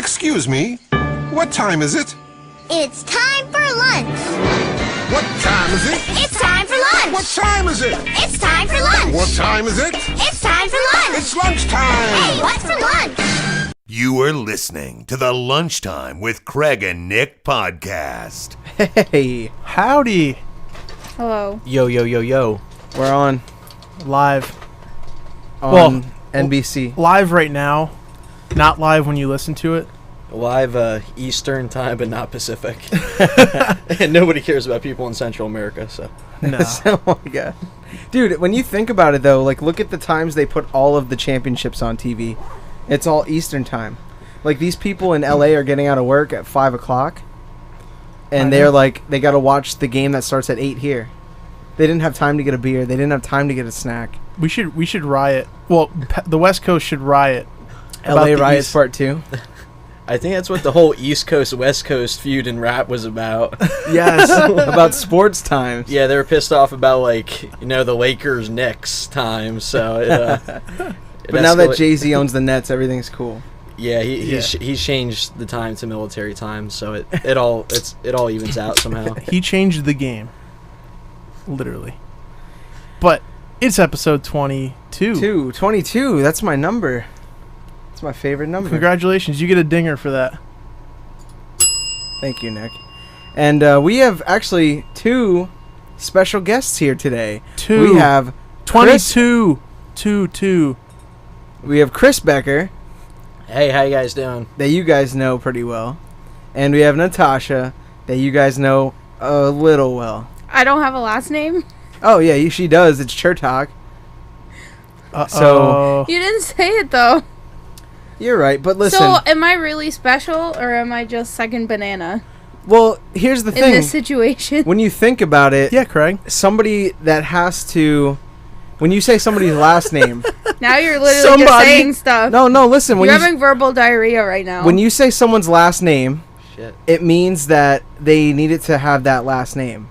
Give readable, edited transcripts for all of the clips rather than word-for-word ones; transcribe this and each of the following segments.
Excuse me, what time is it? It's time for lunch. What time is it? It's time for lunch. What time is it? It's time for lunch. What time is it? It's time for lunch. It's lunchtime. Hey, what's for lunch? You are listening to the Lunchtime with Craig and Nick podcast. Hey, Howdy. Hello. yo. We're on Live. on NBC. Live right now. Not live when you listen to it. Live Eastern time, but not Pacific. And nobody cares about people in Central America, so. No. Oh my god. Dude, when you think about it though, like look at the times they put all of the championships on TV. It's all Eastern time. Like these people in LA are getting out of work at 5 o'clock. And they're like, they gotta watch the game that starts at 8 here. They didn't have time to get a beer. They didn't have time to get a snack. We should riot. Well, the West Coast should riot. LA Riots Part 2. I think that's what the whole East Coast, West Coast feud in rap was about. Yes, about sports times. Yeah, they were pissed off about, like, the Lakers Knicks time, so But now that Jay-Z owns the Nets, everything's cool. Yeah, he's changed the time to military time, so it all evens out somehow. He changed the game. Literally. But it's episode 22. 22, that's my number. It's my favorite number. Congratulations, you get a dinger for that. Thank you, Nick. And we have actually 2 special guests here today. We have 22. 2. We have Chris Becker, Hey, how you guys doing? that you guys know pretty well. And we have Natasha, that you guys know a little well. I don't have a last name. Oh, yeah, she does. It's Chertok. So You didn't say it, though. You're right, but listen. So, am I really special, or am I just second banana Well, here's the in thing. this situation? When you think about it, yeah, Craig. somebody that has to... When you say somebody's last name... Now you're literally just saying stuff. No, listen. You're having verbal diarrhea right now. When you say someone's last name, Shit. it means that they needed to have that last name.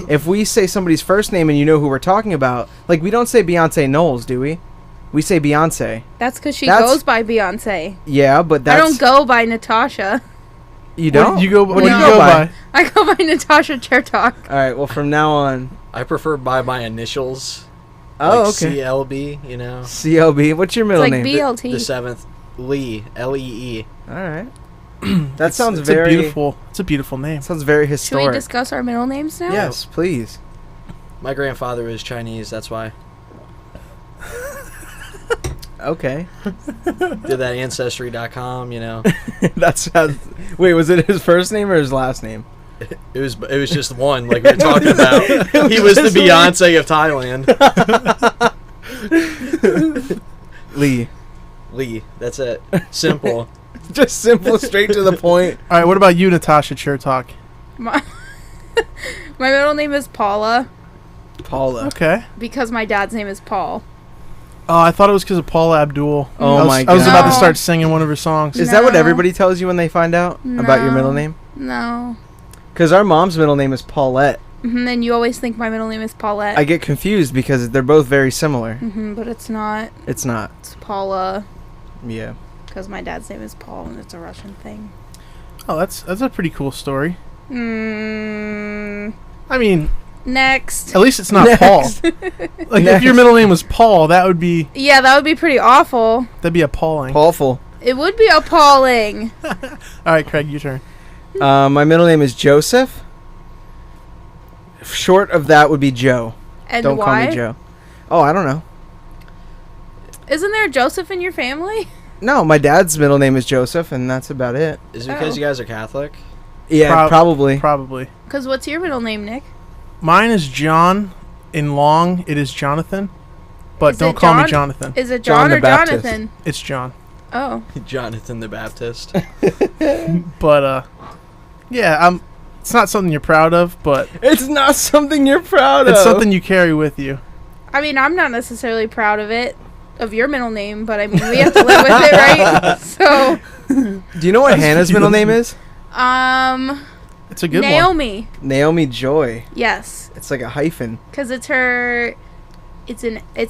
If we say somebody's first name and you know who we're talking about, like we don't say Beyonce Knowles, do we? We say Beyonce. That's because she goes by Beyonce. Yeah, but that's... I don't go by Natasha. You don't? What do you go No. by? I go by Natasha Chertok. All right, well, from now on... I prefer by my initials. Oh, like okay. CLB, CLB. What's your middle It's like name? BLT. The 7th, Lee, Lee. All right. That sounds It's very... It's a beautiful name. Sounds very Should historic. we discuss our middle names now? Yes, please. My grandfather was Chinese, that's why. Okay. Did that Ancestry.com, That's how... Wait, was it his first name or his last name? It was just one, like we were talking about. He was the Beyonce of Thailand. Lee, that's it. Simple. Just simple, straight to the point. All right, what about you, Natasha Chertok? My middle name is Paula Paula. Okay. because my dad's name is Paul. Oh, I thought it was because of Paula Abdul. Oh my I was about to God. start singing one of her songs. Is that what No. everybody tells you when they find out about your middle name? No. Because our mom's middle name is Paulette. And you always think my middle name is Paulette. I get confused because they're both very similar. But it's not. It's not. It's Paula Yeah. because my dad's name is Paul and it's a Russian thing. Oh, that's a pretty cool story. I mean, Next. at least it's not Paul. Like if your middle name was Paul, that would be Yeah, that would be pretty awful. that'd be appalling. Paulful. It would be appalling. All right, Craig, your turn. My middle name is Joseph. Short of that would be Joe. And Don't why? call me Joe. Oh, I don't know. Isn't there a Joseph in your family? No, my dad's middle name is Joseph, and that's about it. Is it because you guys are Catholic? Yeah, probably. Probably. Because what's your middle name, Nick? Mine is John. In long, it is Jonathan. But Is don't it call me John? Jonathan. Is it John John the or Baptist. Jonathan? It's John. Oh. Jonathan the Baptist. But yeah, it's not something you're proud of, but It's not something you're proud of. it's something you carry with you. I mean, I'm not necessarily proud of it, of your middle name, but I mean, we have to live with it, right? So, Do you know what Hannah's middle name is? It's a good one. Naomi. Naomi Joy. Yes, It's like a hyphen. because it's her. It's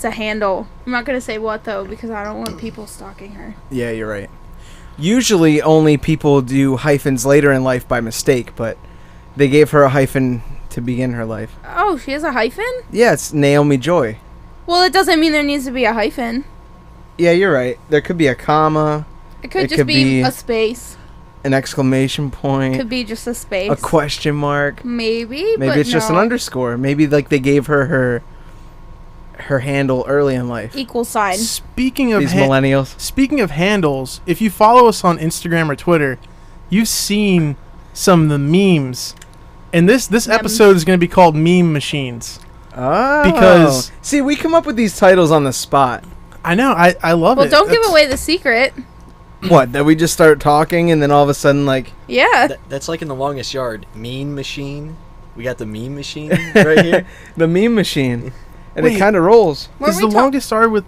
a handle. I'm not gonna say what though because I don't want people stalking her. Yeah, you're right. Usually only people do hyphens later in life by mistake, but they gave her a hyphen to begin her life. Oh, she has a hyphen? Yeah, it's Naomi Joy. Well, it doesn't mean there needs to be a hyphen. Yeah, you're right. There could be a comma, It could It just could be be- a space. an exclamation point, Could be just a space. a question mark. Maybe, Maybe but it's just an no. underscore. Maybe like they gave her handle early in life. Equal sign. Speaking of These millennials. speaking of handles, if you follow us on Instagram or Twitter, you've seen some of the memes. And this Memes. episode is going to be called Meme Machines. Oh. Because- see, we come up with these titles on the spot. I know, I love Well, it. don't give That's- away the secret. What? That we just start talking and then all of a sudden like Yeah. That's like in The Longest Yard. Mean machine. We got the meme machine right here. the meme machine, and Wait. it kind of rolls. Were Is we the talk- longest yard with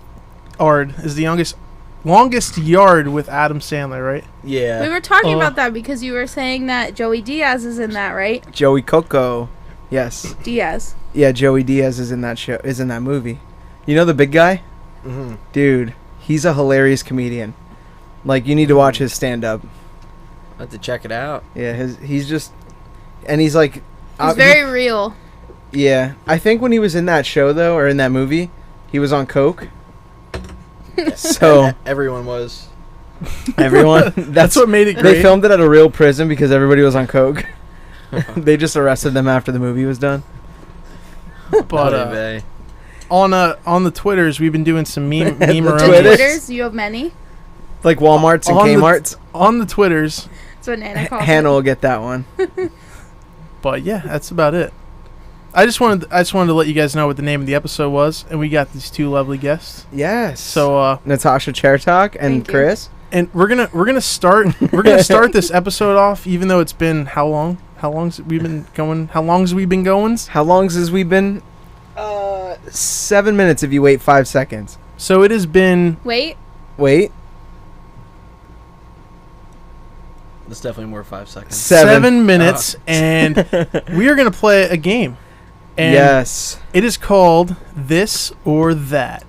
Adam Sandler, right? Yeah. We were talking Oh. about that because you were saying that Joey Diaz is in that, right? Joey Coco. Yes. Diaz. Yeah, Joey Diaz is in that show. Is in that movie. You know the big guy? Mm-hmm. Dude, he's a hilarious comedian. Like you need to watch his stand up. I have to check it out. Yeah, he's just and he's like He's very real. yeah. I think when he was in that show though or in that movie, he was on coke. So Everyone was. everyone That's what made it they great. filmed it at a real prison because everybody was on coke. They just arrested them after the movie was done. But Anyway. on the Twitters, we've been doing some meme The The Twitters. Twitters, you have many. Like Walmart's and On the- Kmart's. on the Twitters. That's what Nana calls Hannah it. will get that one. But yeah, that's about it. I just wanted to let you guys know what the name of the episode was, and we got these two lovely guests. Yes. So Natasha Chertok and Thank you. Chris. and we're gonna start this episode off, even though it's been how long? How long's we been going? How long's we been going? How long has we been? 7 minutes if you wait 5 seconds. So it has been. Wait. Wait. That's definitely more 5 seconds. 7 minutes, and we are going to play a game. And Yes. it is called This or That.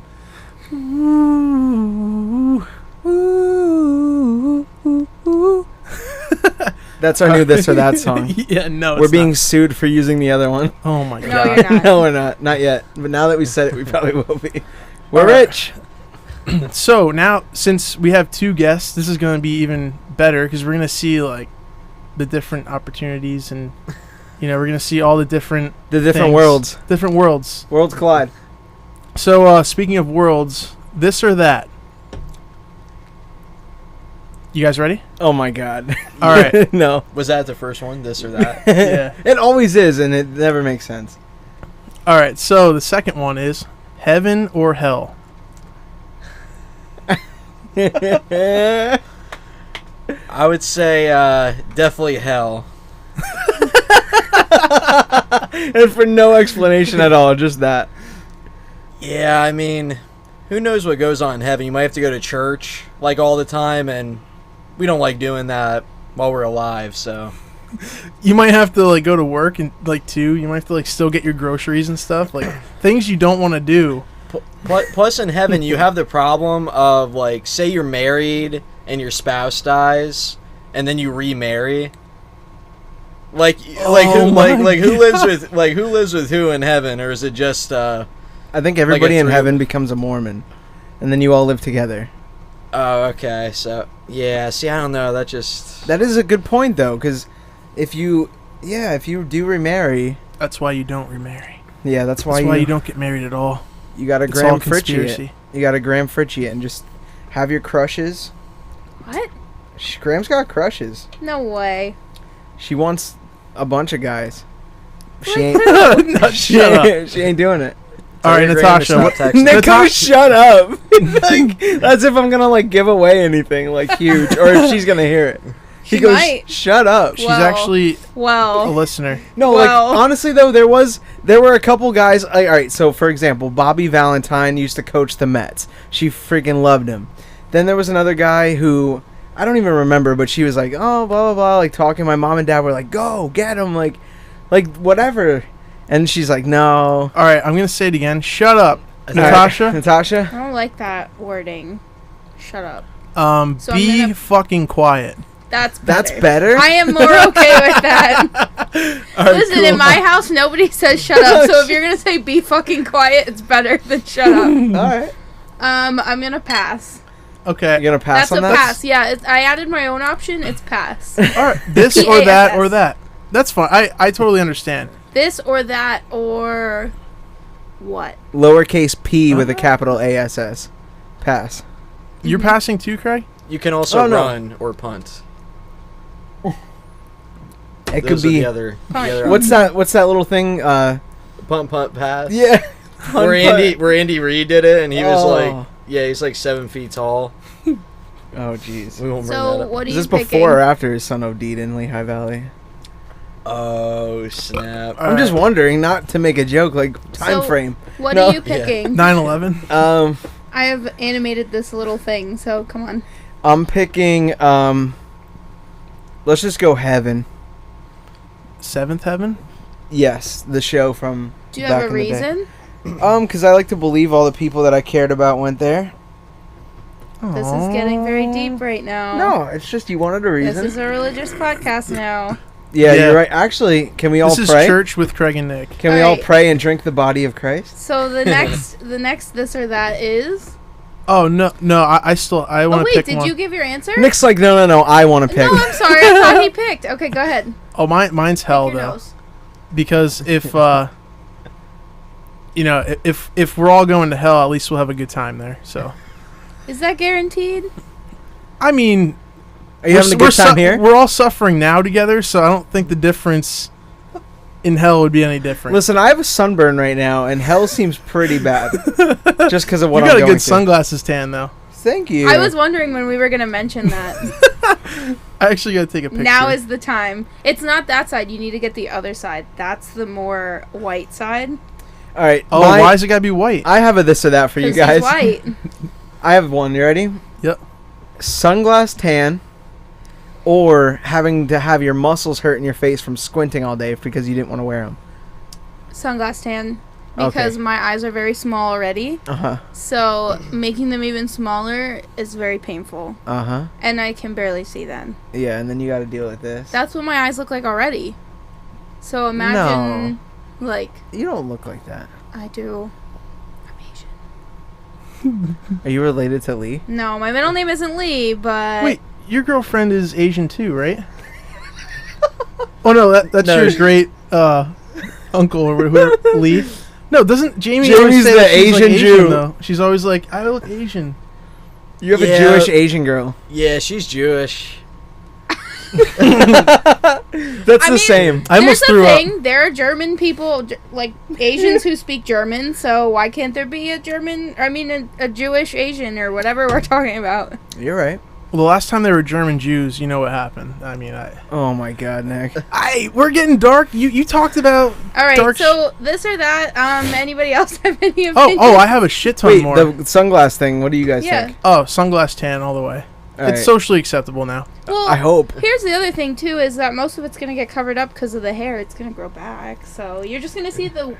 Ooh, ooh, ooh, ooh. That's our new This or That song. Yeah, no, We're it's being not. sued for using the other one. Oh my No, god. you're not. No, we're not. Not yet. But now that we said it, we probably will be. We're Alright. rich. So now, since we have two guests, this is going to be even better because we're going to see like the different opportunities, and we're going to see all the different The different things. worlds. Different worlds. Worlds collide. So speaking of worlds, this or that. You guys ready? Oh my god. All right. No. Was that the first one? This or that? Yeah. It always is, and it never makes sense. All right. So the second one is heaven or hell. I would say definitely hell. And for no explanation at all, just that. Yeah, I mean, who knows what goes on in heaven? You might have to go to church like all the time, and we don't like doing that while we're alive. So You might have to like go to work and like too. You might have to like still get your groceries and stuff, like things you don't want to do. plus in heaven you have the problem of like, say you're married and your spouse dies, and then you remarry. Like Oh who my who lives with who in heaven, or is it just I think everybody in three- heaven becomes a Mormon, and then you all live together. Oh, okay. So yeah, see, I don't know. That just That is a good point, though, because if you do remarry, That's why you don't remarry. yeah, that's why, That's why you don't get married at all. you got to It's all Graham Fritchie it. conspiracy. You got to Graham Fritchie it and just have your crushes. What? Graham's got crushes. No way. She wants a bunch of guys. She ain't. Shut up. She ain't doing it. All right, Graham to Natasha. stop What, texting. Nico, shut up! Like, that's if I'm gonna like give away anything like huge, or if she's gonna hear it. He She goes, might. "Shut up." she's Well. actually a Well. listener. No, Well. like honestly though, there were a couple guys. All right, so for example, Bobby Valentine used to coach the Mets. She freaking loved him. Then there was another guy who I don't even remember, but she was like, "Oh, blah blah blah," like talking. My mom and dad were like, "Go get him," like whatever. And she's like, "No." All right, I'm gonna say it again. Shut up, Natasha. Natasha. I don't like that wording. Shut up. So I'm Be gonna- fucking quiet. That's better. That's better? I am more okay with that. Listen, in my house, nobody says shut up. So if you're gonna say be fucking quiet, it's better than shut up. Alright. I'm gonna pass. Okay. You gonna pass That's on a that? pass. Yeah, I added my own option. It's pass. All right. This or that or PASS. that. That's fine. I totally understand. This or that or what? Lowercase p with a capital ASS. Pass. You're passing too, Craig? You can also Oh, no. run or punt. It Those could are be. the other What's that? What's that little thing? punt, pass. Yeah. Where Andy Reid did it, and he was Oh. like, he's like 7 feet tall. Oh jeez. We won't bring that So up. what are Is you this picking? before or after his son OD'd in Lehigh Valley? Oh snap! I'm just wondering, not to make a joke, like time So- frame. What No. are you picking? 9/11. I have animated this little thing, so come on. I'm picking. Let's just go Heaven. Seventh Heaven. Yes, the show from. Do you back have a in the day. reason? Because I like to believe all the people that I cared about went there. This is getting very deep right now. No, it's just you wanted a This reason. is a religious podcast now. Yeah, Yeah. you're right. Actually, can we all This pray? is church with Craig and Nick. Can we all Alright. pray and drink the body of Christ? So the next this or that is. Oh no, I Oh want to wait, pick did one. you give your answer? Nick's like, no, I want to pick. No, I'm sorry. I thought he picked. Okay, go ahead. Oh, mine's hell Pick your though, nose. because if if we're all going to hell, at least we'll have a good time there. So, Is that guaranteed? I mean, Are you having a good time here? We're all suffering now together, so I don't think the difference in hell would be any different. Listen, I have a sunburn right now, and hell seems pretty bad. Just because of what you I'm got a going good through. sunglasses tan though. Thank you. I was wondering when we were gonna mention that. I actually got to take a picture. Now is the time. It's not that side. You need to get the other side. That's the more white side. All right. Oh, why is it gotta be white? I have a this or that for you 'Cause guys. he's white. I have one. You ready? Yep. Sunglass tan, or having to have your muscles hurt in your face from squinting all day because you didn't want to wear them. Sunglass tan. Okay. Because my eyes are very small already. So making them even smaller is very painful. And I can barely see then. Yeah, and then you got to deal with this. That's what my eyes look like already. So imagine, like, You don't look like that. I do. I'm Asian. Are you related to Lee? No, my middle name isn't Lee, but Wait, your girlfriend is Asian too, right? Oh no, that's No, your great uncle or whoever, Lee. No, doesn't Jamie Jamie's always say the that she's like Asian Jew. though? She's always like, I look Asian. You have Yeah. a Jewish Asian girl. Yeah, she's Jewish. That's the same. I almost there's threw a up. thing. There are German people, like Asians who speak German. So why can't there be a German? I mean, a Jewish Asian or whatever we're talking about? You're right. Well, the last time they were German Jews, you know what happened. I mean, Oh my God, Nick. we're getting dark. You talked about All right. dark. So this or that. Anybody else have any opinions? Oh, I have a shit ton Wait, more. the sunglass thing. What do you guys Yeah. think? Oh, sunglass tan all the way. All It's right. socially acceptable now. Well, I hope. Here's the other thing too: is that most of it's gonna get covered up because of the hair. It's gonna grow back, so you're just gonna see the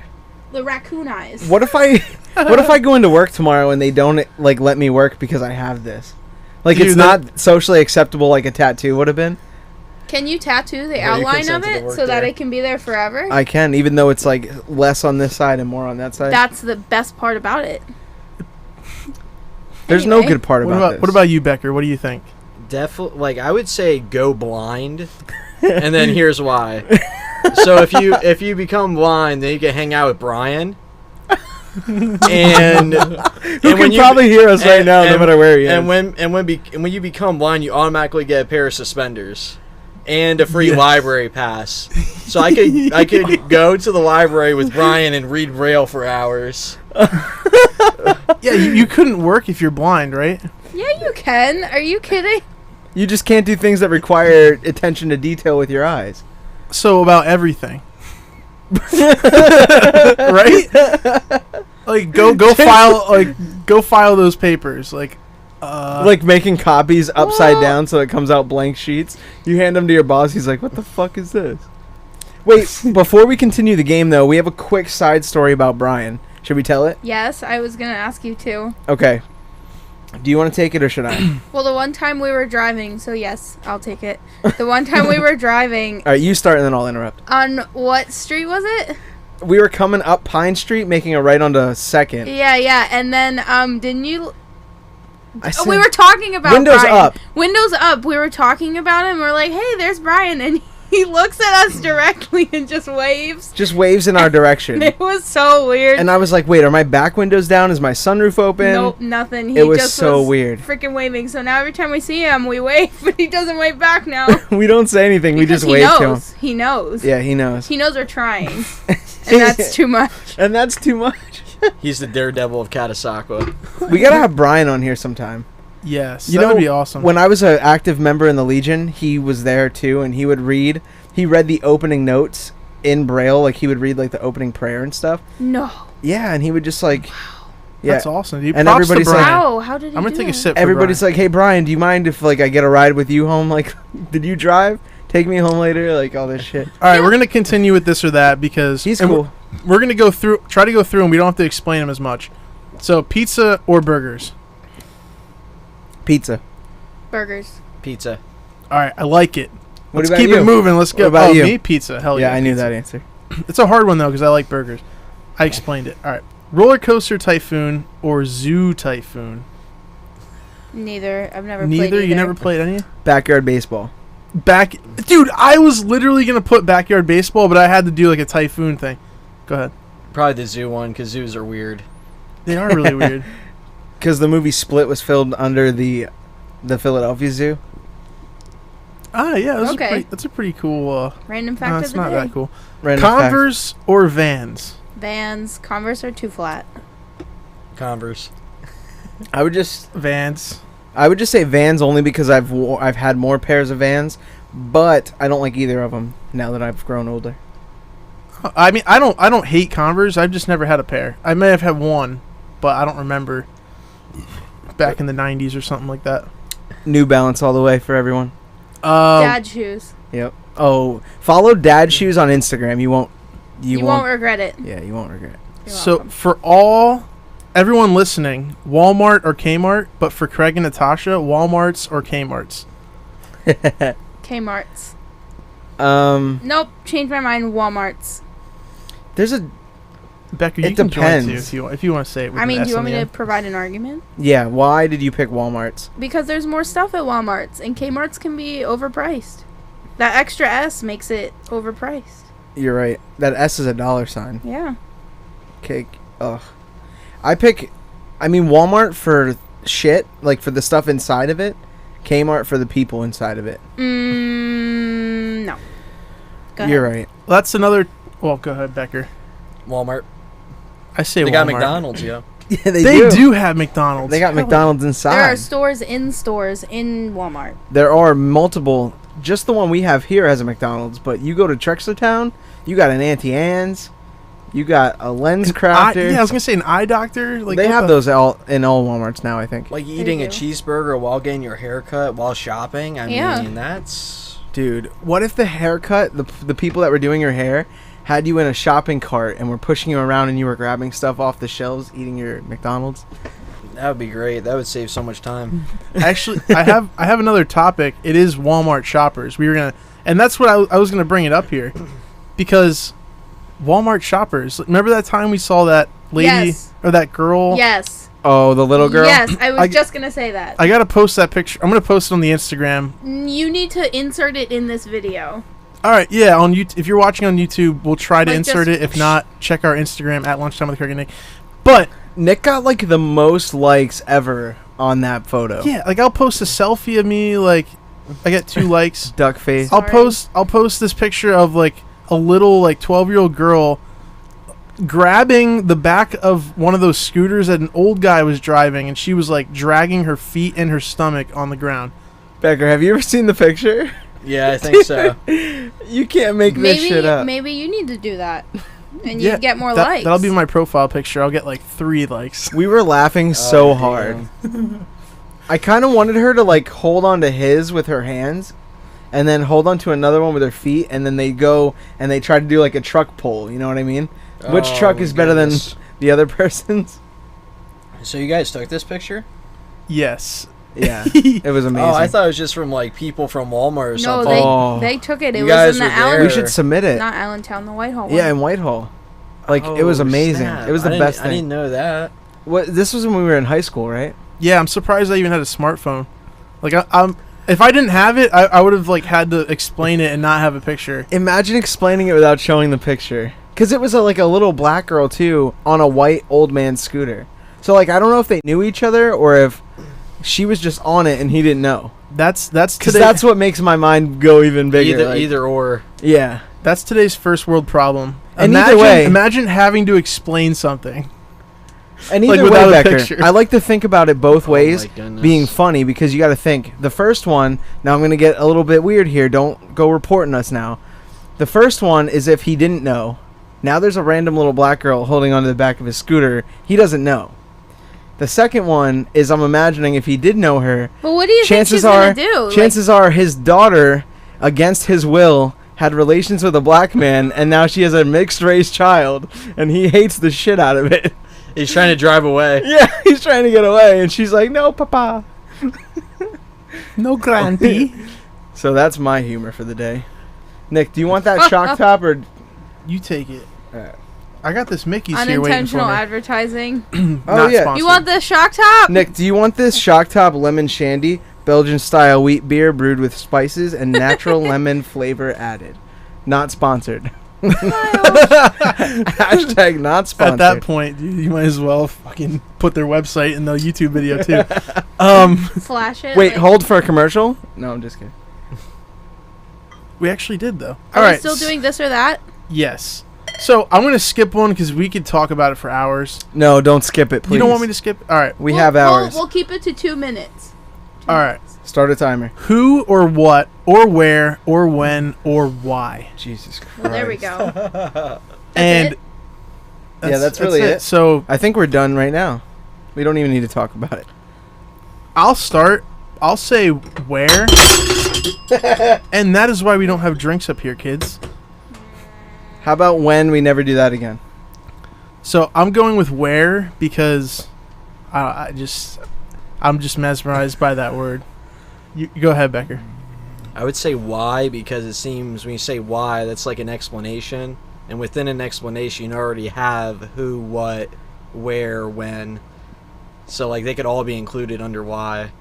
raccoon eyes. What if I go into work tomorrow and they don't like let me work because I have this? Like Dude, it's not socially acceptable like a tattoo would have been. Can you tattoo the you outline of consent to it work so that there. it can be there forever? I can, even though it's like less on this side and more on that side. That's the best part about it. There's no Anyway. good part What about about this. what about you, Becker? What do you think? Definitely, like I would say, go blind, and then here's why. So if you become blind, then you can hang out with Brian. And Who can probably hear us right now, no matter where he is. And when you become blind, you automatically get a pair of suspenders and a free Yes. library pass. So I could go to the library with Brian and read Braille for hours. Yeah, you couldn't work if you're blind, right? Yeah, you can. Are you kidding? You just can't do things that require attention to detail with your eyes. So about everything. Right? Like go file those papers. Like Making copies upside down so it comes out blank sheets. You hand them to your boss. He's like, "What the fuck is this?" Wait, before we continue the game, though, we have a quick side story about Brian. Should we tell it? Yes, I was gonna ask you to. Okay. Do you want to take it or should I? Well, the one time we were driving, so yes, I'll take it. The one time we were driving. All right, you start and then I'll interrupt. On what street was it? We were coming up Pine Street, making a right onto 2nd. Yeah, and then didn't you? I We were talking about Windows Brian. up. Windows up. We were talking about him. We're like, hey, there's Brian, and he looks at us directly and just waves. Just waves in our direction. It was so weird. And I was like, wait, are my back windows down? Is my sunroof open? Nope, nothing. He It was just so weird. freaking waving. So now every time we see him, we wave, but he doesn't wave back now. We don't say anything. We Because just wave to him. He knows. Yeah, he knows. He knows we're trying. And that's too much. And that's too much. He's the daredevil of Catasauqua. We gotta have Brian on here sometime. Yes, You that know, would be awesome. When I was an active member in the Legion, he was there too, and he would read. He read the opening notes in Braille, like he would read like the opening prayer and stuff. No. Yeah, and he would just like, yeah. That's awesome, dude. And Props to everybody's like- Brian. Wow, how did he I'm gonna do take a that? sip. Everybody's for like, "Hey Brian, do you mind if like I get a ride with you home? Like, did you drive? Take me home later? Like all this shit." all right, we're gonna continue with this or that because He's and cool. We're gonna try to go through, and we don't have to explain them as much. So, pizza or burgers? Pizza. Burgers. Pizza. All right, I like it. What Let's about keep you? it moving. Let's go. What about oh, you? me? Pizza. Hell Yeah, yeah. I knew pizza. that answer. It's a hard one though because I like burgers. I explained it. All right, roller coaster typhoon or zoo typhoon? Neither. I've never played Neither. either. You never played any? Backyard baseball. Dude, I was literally gonna put backyard baseball, but I had to do like a typhoon thing. Go ahead. Probably the zoo one, because zoos are weird. They are really weird. Because the movie Split was filmed under the Philadelphia Zoo. Ah, yeah, Okay. that's a pretty cool. Random No, fact it's of the not day. that cool. Random fact. Converse or Vans? Vans. Converse are too flat. Converse. I would just Vans. say Vans only because I've had more pairs of Vans, but I don't like either of them now that I've grown older. I mean, I don't hate Converse. I've just never had a pair. I may have had one, but I don't remember. Back in the '90s or something like that. New Balance all the way for everyone. Dad shoes. Yep. Oh, follow Dad Shoes on Instagram. You won't regret it. Yeah, you won't regret. You're So welcome. for everyone listening, Walmart or Kmart, but for Craig and Natasha, Walmarts or Kmarts. Kmart's. Nope. Change my mind. Walmart's. There's a Becker, It you can join depends. too if you want to say it. With I mean, an do you S want on me the to provide an argument? yeah. Why did you pick Walmart's? Because there's more stuff at Walmart's, and Kmart's can be overpriced. That extra S makes it overpriced. You're right. That S is a dollar sign. Yeah. Cake. Ugh. I mean Walmart for shit, like for the stuff inside of it. Kmart for the people inside of it. No. Go You're ahead. right. Well, that's another. Well, go ahead, Becker. Walmart. I say They Walmart. got McDonald's, yo. Yeah, They do have McDonald's. They got Hell, McDonald's There inside. are stores in Walmart. There are multiple. Just the one we have here has a McDonald's, but you go to Trexlertown, you got an Auntie Anne's, you got a Lens Crafter. Yeah, I was gonna say an eye doctor. Like they what have the- those in all Walmarts now, I think. Like eating a do. cheeseburger while getting your hair cut while shopping. I Yeah. mean, that's... Dude, what if the haircut, the people that were doing your hair, had you in a shopping cart and were pushing you around and you were grabbing stuff off the shelves, eating your McDonald's? That would be great. That would save so much time. Actually, I have another topic. It is Walmart shoppers. We were gonna, and that's what I was gonna bring it up here, because Walmart shoppers. Remember that time we saw that lady Yes. or that girl? Yes. Oh, the little girl? Yes, I was I- just going to say that. I gotta post that picture. I'm gonna post it on the Instagram. You need to insert it in this video. All right, yeah. On YouTube, if you're watching on YouTube, we'll try to Like, insert just- it. If not, check our Instagram at Lunchtime with Craig and Nick. But Nick got like the most likes ever on that photo. yeah, like I'll post a selfie of me. Like I get 2 likes. Duck face. Sorry. I'll post this picture of like a little like 12-year-old girl grabbing the back of one of those scooters that an old guy was driving, and she was like dragging her feet and her stomach on the ground. Becker, have you ever seen the picture? Yeah, I think so. You can't make this shit up. Maybe you need to do that, and Yeah, you get more that, likes. That'll be my profile picture. I'll get like 3 likes. We were laughing so Oh, hard. damn. I kind of wanted her to like hold on to his with her hands and then hold on to another one with her feet, and then they go and they try to do like a truck pull, you know what I mean? Which Oh, truck is better goodness. than the other person's? So you guys took this picture? Yes. Yeah, it was amazing. Oh, I thought it was just from like people from Walmart or No, something. they took it. It You was guys in the were there. Allen. we should submit it. Not Allentown, the Whitehall one. Yeah, in Whitehall. Like it was Oh, amazing. snap. It was the I best I thing. didn't know that. What? This was when we were in high school, right? Yeah, I'm surprised I even had a smartphone. Like, I'm if I didn't have it, I would have like had to explain it and not have a picture. Imagine explaining it without showing the picture. Because it was like a little black girl too on a white old man scooter. So like I don't know if they knew each other or if she was just on it and he didn't know. That's Because today. that's what makes my mind go even bigger. like- Either or. Yeah. That's today's first world problem. And either way- imagine having to explain something. And Like, either without a way, Becker, picture. I like to think about it both ways, my goodness. being funny, because you got to think. The first one, now I'm going to get a little bit weird here. Don't go reporting us now. The first one is if he didn't know. Now there's a random little black girl holding onto the back of his scooter. He doesn't know. The second one is I'm imagining if he did know her, But what do you think chances she's are gonna do? chances are his daughter, against his will, had relations with a black man, and now she has a mixed race child, and he hates the shit out of it. He's trying to drive away. Yeah, he's trying to get away, and she's like, "No, papa." No grandpa. So that's my humor for the day. Nick, do you want that shock top or? You take it. Alright. I got this Mickey's here waiting for Unintentional me. advertising. Oh, Not yeah. sponsored. You want the shock top? Nick, do you want this shock top lemon shandy, Belgian style wheat beer brewed with spices and natural lemon flavor added? Not sponsored. Hashtag not sponsored. At that point, dude, you might as well fucking put their website in the YouTube video too. Flash it. Wait, like, hold for a commercial? No, I'm just kidding. We actually did though. Are All we right. still doing this or that? Yes. So I'm gonna skip one because we could talk about it for hours. No, don't skip it, please. You don't want me to skip? All right. We have hours. We'll keep it to 2 minutes. All right. Start a timer. Who or what or where or when or why? Jesus Christ. Well, there we go. And it? Yeah, that's really it. So I think we're done right now. We don't even need to talk about it. I'll start. I'll say where. And that is why we don't have drinks up here, kids. How about when we never do that again? So I'm going with where because I'm just mesmerized by that word. You go ahead, Becker. I would say why because it seems when you say why, that's like an explanation. And within an explanation, you already have who, what, where, when. So, like, they could all be included under why.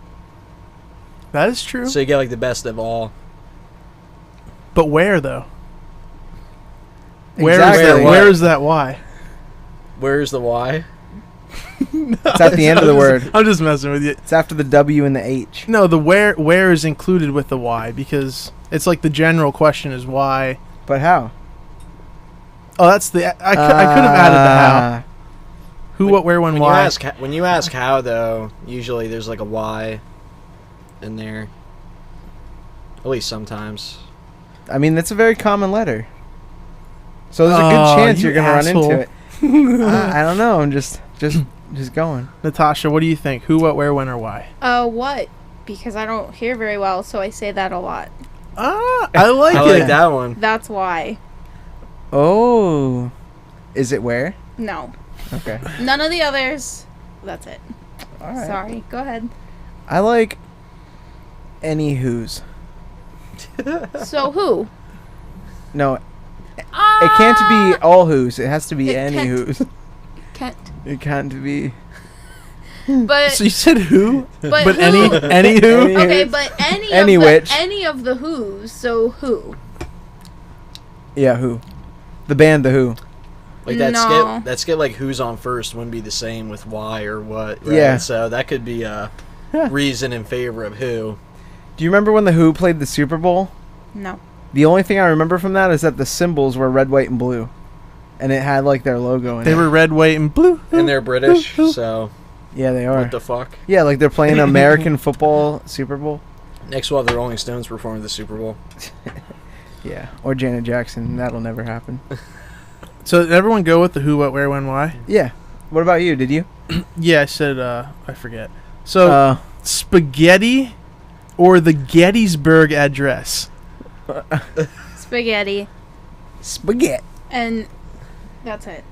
That is true. So you get, like, the best of all. But where though? Where Exactly. is that? What? Where is that why? Where's the why? It's at the end of the word. I'm just messing with you. It's after the W and the H. No, the where is included with the why because it's like the general question is why. But how? Oh, that's the I could have added the how. Who, what, where, when, why. When you ask how, though, usually there's, like, a why in there. At least sometimes. I mean, that's a very common letter. So there's a Oh, good chance you you're gonna asshole. run into it. I don't know. I'm just going. Natasha, what do you think? Who, what, where, when, or why? What? Because I don't hear very well, so I say that a lot. I like I it. like that one. That's why. Oh, is it where? No. Okay. None of the others. That's it. All right. Sorry. Go ahead. I like any who's. So who? No, it can't be all who's. It has to be It any can't. who's. Can't. It can't be. But So you said who? but But who? any who? Any- Okay, but any Any of which. the any of the who's. So who? Yeah, who? The band, the Who. Like, that No. skip, like, who's on first wouldn't be the same with why or what. Right? Yeah. So that could be a reason in favor of who. Do you remember when the Who played the Super Bowl? No. The only thing I remember from that is that the symbols were red, white, and blue, and it had like their logo in They it. were red, white, and blue. And they're British, so Yeah, they are. what the fuck? Yeah, like they're playing American football Super Bowl. Next we'll have the Rolling Stones perform at the Super Bowl. Yeah, or Janet Jackson. That'll never happen. So did everyone go with the who, what, where, when, why? Yeah. What about you? Did you? Yeah, I said I forget. So spaghetti or the Gettysburg Address? Spaghetti. Spaghetti. And that's it.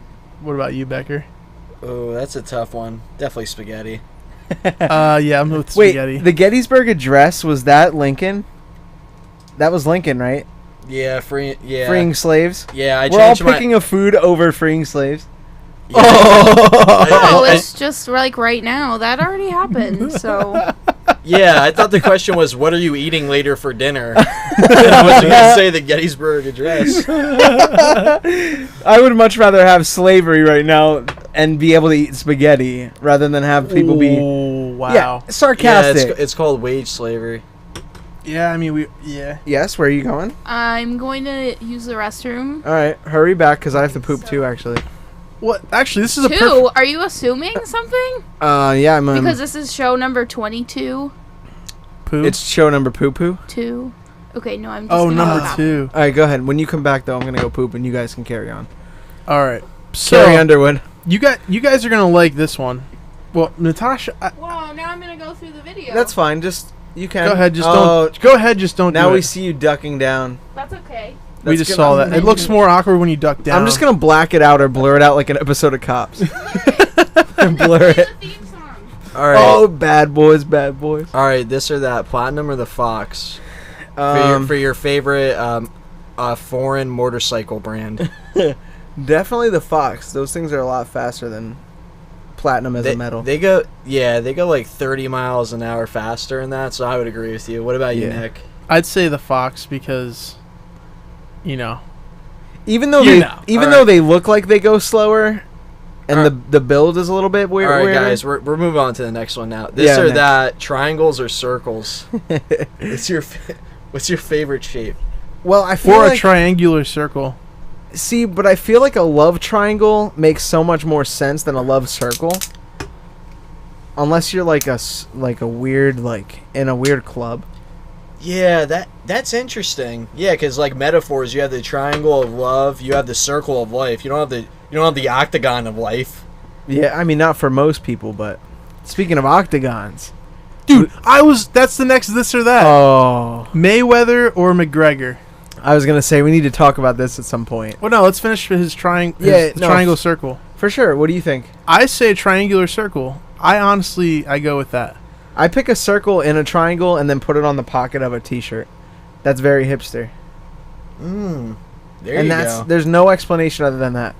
What about you, Becker? Oh, that's a tough one. Definitely spaghetti. Yeah, I'm with Wait, spaghetti. the Gettysburg Address, was that Lincoln? That was Lincoln, right? Yeah, Freeing slaves. Yeah, I We're all changed my. picking a food over freeing slaves. Oh, it's just like right now. That already happened. So Yeah, I thought the question was, what are you eating later for dinner? And I was going to say the Gettysburg Address. I would much rather have slavery right now and be able to eat spaghetti rather than have people be Ooh, wow. yeah Yeah, sarcastic. it's called wage slavery. Yeah, I mean, yeah. Yes, where are you going? I'm going to use the restroom. All right, hurry back because I have to poop too. Actually, What? Actually, this is a Two? Are you assuming something? yeah, I'm. Because this is show number 22. poop. It's show number poo poo. 2. Okay, no, I'm just Oh, gonna number stop. 2. All right, go ahead. When you come back, though, I'm gonna go poop, and you guys can carry on. All right. So Carrie Underwood. you guys are gonna like this one. Well, Natasha, Whoa, now I'm gonna go through the video. That's fine. Just you can go ahead. Just Oh, don't. Go ahead. Just don't. Now do we it. see you ducking down. That's okay. We That's just good. saw that. It looks more awkward when you duck down. I'm just gonna black it out or blur it out like an episode of Cops. And blur it. All right. Oh, bad boys, bad boys. All right, this or that, platinum or the Fox for your favorite foreign motorcycle brand. Definitely the Fox. Those things are a lot faster than platinum as a metal. They go like 30 miles an hour faster than that. So I would agree with you. What about you, Yeah. Nick? I'd say the Fox because, you know. Even though You they know. even All though right. they look like they go slower, and All the build is a little bit weird. All right, weirder. guys, we're moving on to the next one now. This Yeah, or next. that, triangles or circles? what's your favorite shape? Well, I feel Or a like triangular circle. see, but I feel like a love triangle makes so much more sense than a love circle. Unless you're like a weird in a weird club. Yeah, that's interesting. Yeah, because like metaphors, you have the triangle of love, you have the circle of life. You don't have the octagon of life. Yeah, I mean not for most people, but speaking of octagons, Dude, that's the next this or that. oh, Mayweather or McGregor. I was gonna say we need to talk about this at some point. Well, no, let's finish his triangle. Yeah, no, triangle circle. For sure. What do you think? I say triangular circle. I go with that. I pick a circle in a triangle and then put it on the pocket of a t-shirt. That's very hipster. There And you go. there's no explanation other than that.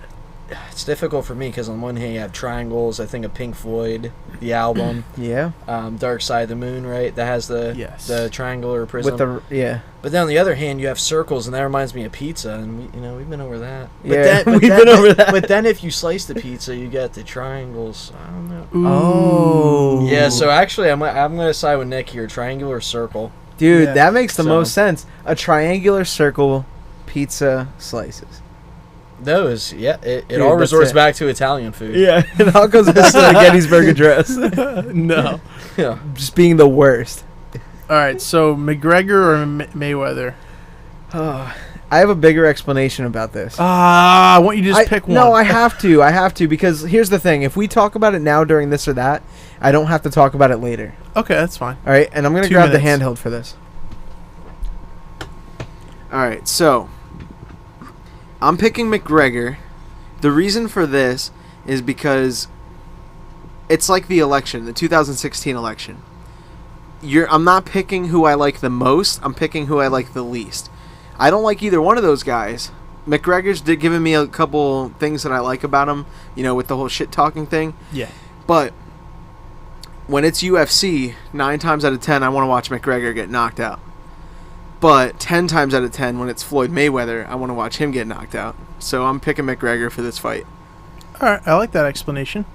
It's difficult for me because on one hand you have triangles. I think of Pink Floyd, the album, Yeah. Dark Side of the Moon, right? That has the Yes. the triangular prism. With the yeah. But then on the other hand, you have circles, and that reminds me of pizza, and we've been over that. But Yeah, then, we've been over that. But then if you slice the pizza, you get the triangles. I don't know. Ooh. Oh. Yeah, so actually, I'm gonna side with Nick here. Triangular circle. Dude, Yeah. that makes the So- most sense. A triangular circle, pizza slices. Those, yeah, it Dude, all that's resorts it. back to Italian food. Yeah, it all goes back to the Gettysburg Address. No. Yeah. Just being the worst. All right, so McGregor or Mayweather? Oh, I have a bigger explanation about this. I want you to just pick one. No, I have to because here's the thing. If we talk about it now during this or that, I don't have to talk about it later. Okay, that's fine. All right, and I'm going to 2 grab minutes. the handheld for this. All right, so I'm picking McGregor. The reason for this is because it's like the election, the 2016 election. I'm not picking who I like the most. I'm picking who I like the least. I don't like either one of those guys. McGregor's given me a couple things that I like about him, with the whole shit talking thing. Yeah. But when it's UFC, 9 times out of 10, I want to watch McGregor get knocked out. But 10 times out of 10, when it's Floyd Mayweather, I want to watch him get knocked out. So I'm picking McGregor for this fight. All right, I like that explanation.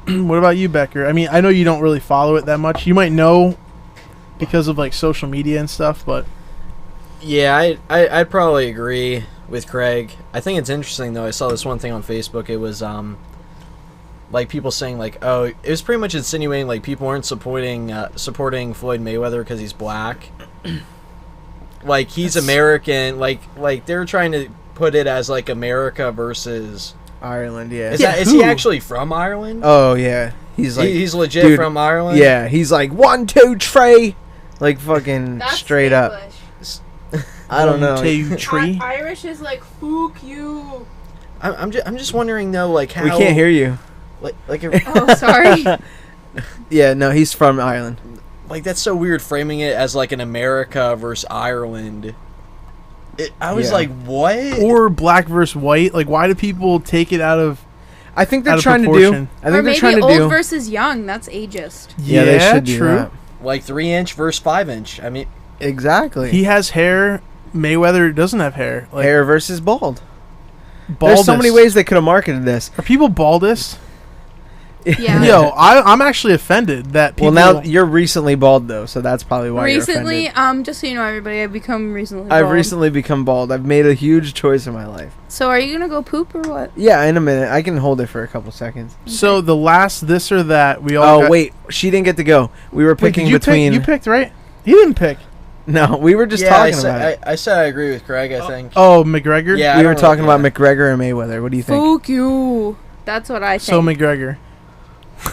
What about you, Becker? I mean, I know you don't really follow it that much. You might know because of like social media and stuff, but Yeah, I'd probably agree with Craig. I think it's interesting though. I saw this one thing on Facebook. It was like people saying like, oh, it was pretty much insinuating like people weren't supporting Floyd Mayweather because he's black. Like he's American. Like they're trying to put it as like America versus. Ireland, yeah. Is he actually from Ireland? Oh, yeah. He's like... He's legit dude, from Ireland? Yeah, he's like, 1, 2, 3. Like fucking That's straight up. English. I don't know. Tree. Irish is like fuck you. I'm just wondering though, like how We can't hear you. like Oh, sorry. Yeah, no, he's from Ireland. Like, that's so weird framing it as like an America versus Ireland. I was Yeah. like, what? Or black versus white. Like, why do people take it out of? I think they're Out of trying to do. proportion. I Or think they're maybe trying to old do. versus young. That's ageist. Yeah, they should do true. that. Like 3-inch versus 5-inch. I mean, Exactly. He has hair. Mayweather doesn't have hair. Like, Hair versus bald. baldest. There's so many ways they could have marketed this. Are people baldest? Yeah. Yo, I'm actually offended that people. Well, now you're recently bald though, so that's probably why Recently, you're offended. just so you know, everybody, I've become recently. I've bald. recently become bald. I've made a huge choice in my life. So are you gonna go poop or what? Yeah, in a minute. I can hold it for a couple seconds. So the last this or that we all. Oh got- wait, she didn't get to go. We were Wait, picking did you between. Pick, you picked right. He didn't pick. No, we were just yeah, talking about it. I said I agree with Craig, I think. Oh, McGregor. Yeah. We I were don't talking know, about McGregor and Mayweather. What do you think? Fuck you. That's what I think. So McGregor.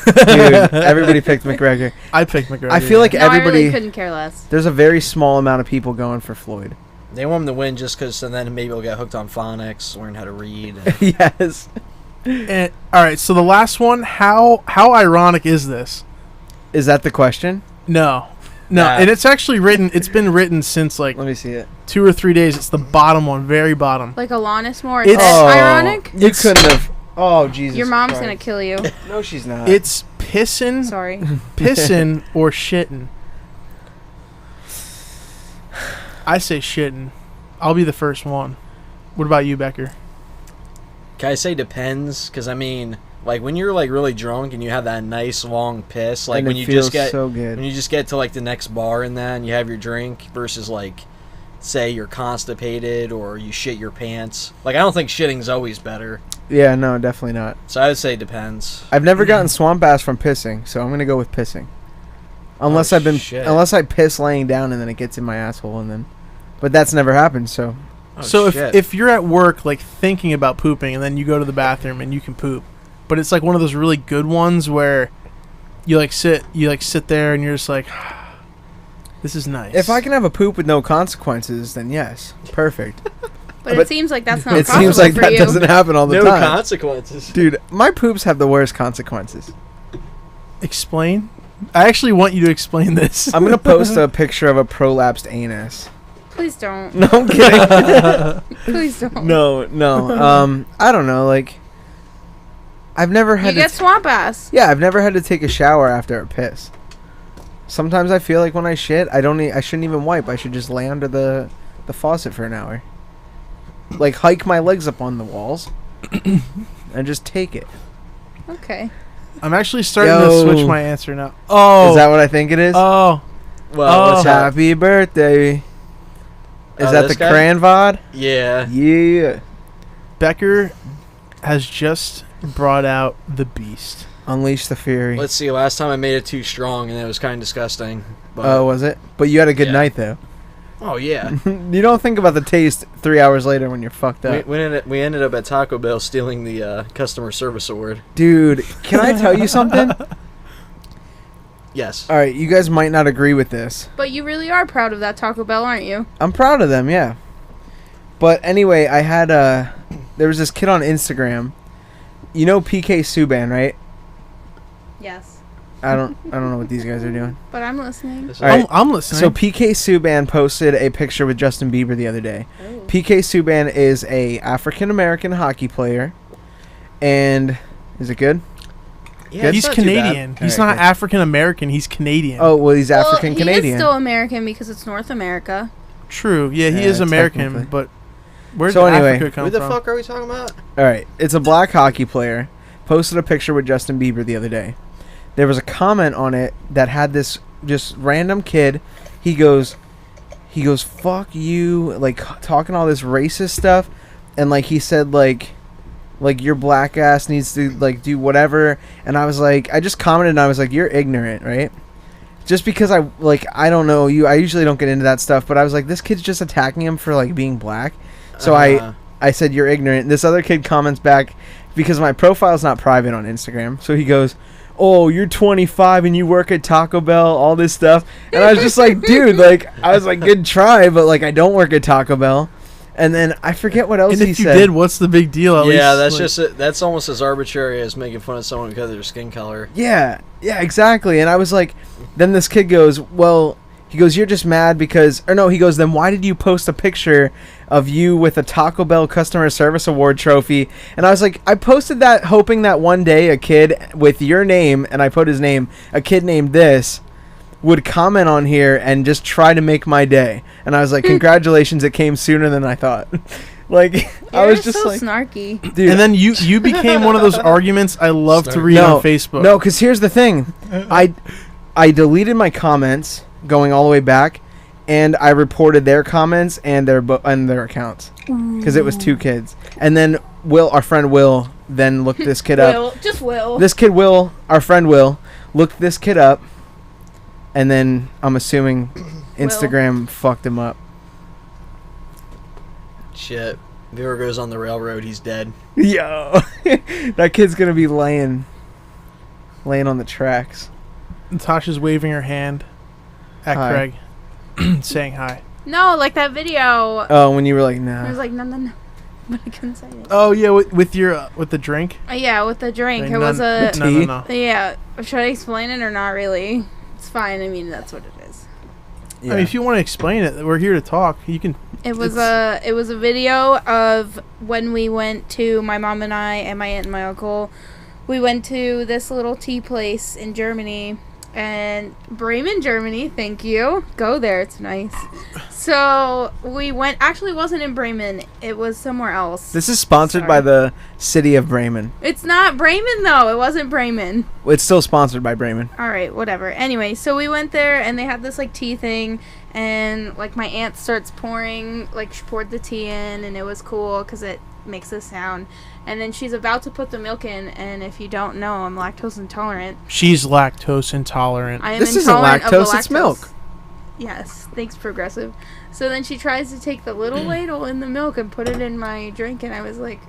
Dude, everybody picked McGregor. I picked McGregor. I feel like no, I everybody. really couldn't care less. There's a very small amount of people going for Floyd. They want him to win just because then maybe he'll get hooked on phonics, learn how to read. Yes. And, all right. So the last one. How ironic is this? Is that the question? No, Nah. and it's actually written. It's been written since like Let me see it. 2 or 3 days. It's the bottom one, very bottom. Like Alanis Moore. It's- Is that ironic? You couldn't have. Oh Jesus. Your mom's Christ. gonna kill you. No, she's not. It's pissin', Sorry. pissin', or shittin'. I say shittin'. I'll be the first one. What about you, Becker? Can I say depends? Because I mean, like when you're like really drunk and you have that nice long piss, like And when it you feels just get so good. when you just get to like the next bar and then you have your drink versus like say you're constipated or you shit your pants. Like I don't think shitting's always better. Yeah, no, definitely not. So I would say depends. I've never gotten swamp ass from pissing, so I'm gonna go with pissing. Unless Oh, I've been, shit. unless I piss laying down and then it gets in my asshole and then, but that's never happened. So Oh, So shit. if you're at work, like thinking about pooping, and then you go to the bathroom and you can poop, but it's like one of those really good ones where you sit there and you're just like, this is nice. if I can have a poop with no consequences, then yes, perfect. But it seems like that's not It possible seems like for that you. doesn't happen all the no time, consequences. dude. My poops have the worst consequences. explain, I actually want you to explain this. I'm gonna post a picture of a prolapsed anus. Please don't. No, I'm kidding. Please don't. no. I don't know. Like, I've never You had. get to swamp ass. Yeah, I've never had to take a shower after a piss. Sometimes I feel like when I shit, I shouldn't even wipe. I should just lay under the faucet for an hour. Like hike my legs up on the walls and just take it. Okay. I'm actually starting Yo. to switch my answer now. Oh, Is that what I think it is? oh, Well, what's that? Happy birthday. Is that the this guy? cran VOD? Yeah. Yeah. Becker has just brought out the beast. Unleash the fury. Let's see. Last time I made it too strong and it was kind of disgusting. But, Oh, was it? But you had a good Yeah. night though. oh yeah. You don't think about the taste 3 hours later when you're fucked we, up. we ended up at Taco Bell stealing the customer service award. Dude, can I tell you something? Yes. All right, you guys might not agree with this. But you really are proud of that Taco Bell, aren't you? I'm proud of them, yeah. But anyway, I had there was this kid on Instagram. You know PK Subban, right? Yes. I don't know what these guys are doing. But I'm listening. This is- All right. I'm listening. So PK Subban posted a picture with Justin Bieber the other day. Oh. PK Subban is a African American hockey player, and is it good? yeah, he's it's not too bad. Canadian. He's Alright, not good. African American. He's Canadian. Oh well, he's African Well, Canadian. he is still American because it's North America. True. Yeah, he Yeah, is American, technically. but where So did anyway, Africa come Who the from? fuck are we talking about? All right, it's a black hockey player. Posted a picture with Justin Bieber the other day. There was a comment on it that had this just random kid. He goes, "Fuck you!" Like talking all this racist stuff, and like he said like your black ass needs to like do whatever. And I was like, I just commented and I was like, you're ignorant, right? Just because I don't know you. I usually don't get into that stuff, but I was like, this kid's just attacking him for like being black. So I said, you're ignorant. This other kid comments back because my profile's not private on Instagram. So he goes, oh, you're 25 and you work at Taco Bell, all this stuff. And I was just like, dude, like, I was like, good try, but like, I don't work at Taco Bell. And then I forget what else And he if you said. did, what's the big deal? At Yeah, least, that's like- that's almost as arbitrary as making fun of someone because of their skin color. Yeah, exactly. And I was like, then this kid goes, well, he goes, you're just mad because, or no, he goes, then why did you post a picture of you with a Taco Bell Customer Service Award trophy? And I was like, I posted that hoping that one day a kid with your name, and I put his name, a kid named this, would comment on here and just try to make my day. And I was like, congratulations, it came sooner than I thought. Like, I You're was just so like, snarky. dude. And then you became one of those arguments I love to read No, on Facebook. No, because here's the thing. I deleted my comments going all the way back, and I reported their comments and their accounts because it was two kids. And then our friend Will, then looked this kid up. Just Will. This kid Will, our friend Will, looked this kid up, and then I'm assuming Instagram fucked him up. Shit. If he ever goes on the railroad, he's dead. Yo, that kid's gonna be laying on the tracks. Natasha's waving her hand at Hi. Craig, saying hi. No, like that video. Oh, when you were like, I nah. was like, no. But I couldn't say it. Oh yeah, with your with the drink. Yeah, with the drink. Like, It was a. no. Yeah. Should I explain it or not really? It's fine. I mean, that's what it is. Yeah. I mean, if you want to explain it, we're here to talk. You can. It was a video of when we went to, my mom and I and my aunt and my uncle, we went to this little tea place in Germany, and Bremen, Germany, thank you. Go there, it's nice. So we went, actually it wasn't in Bremen, it was somewhere else. This is sponsored Sorry. by the city of Bremen. It's not Bremen though, it wasn't Bremen. Well, it's still sponsored by Bremen. Alright, whatever. Anyway, so we went there and they had this like tea thing, and like my aunt starts pouring, like she poured the tea in, and it was cool because it makes a sound. And then she's about to put the milk in, and if you don't know, I'm lactose intolerant. She's lactose intolerant. I am This isn't intolerant of the lactose, it's milk. Yes, thanks, Progressive. So then she tries to take the little ladle in the milk and put it in my drink, and I was like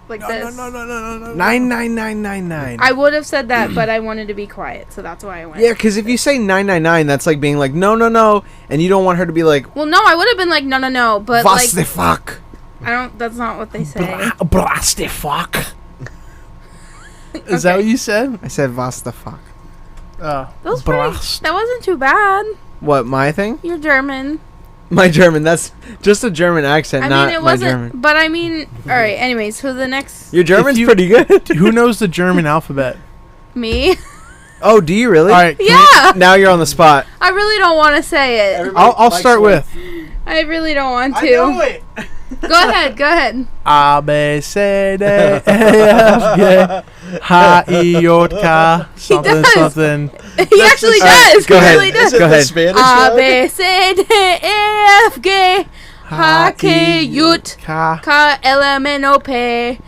this. No. 99999. I would have said that, but I wanted to be quiet, so that's why I went. Yeah, because if you say 999, that's like being like no, and you don't want her to be like, Well, no, I would have been like, no, but was like, the fuck? I don't. That's not what they say. Blast the fuck. Is that what you said? I said was the fuck. That was pretty, Blast. that wasn't too bad. What, my thing? You're German. My German. That's just a German accent, I not mean, it my wasn't. German. But I mean, all right. Anyway, so the next Your German's you- pretty good. Who knows the German alphabet? me. Oh, do you really? All right. Yeah. Now you're on the spot. I really don't want to say it. I'll start with I really don't want to. Go ahead. A B C D E F G H I J K something. He actually does. Go He ahead. really does. Go ahead. Spanish A B C D E F G H K J K L M N O P.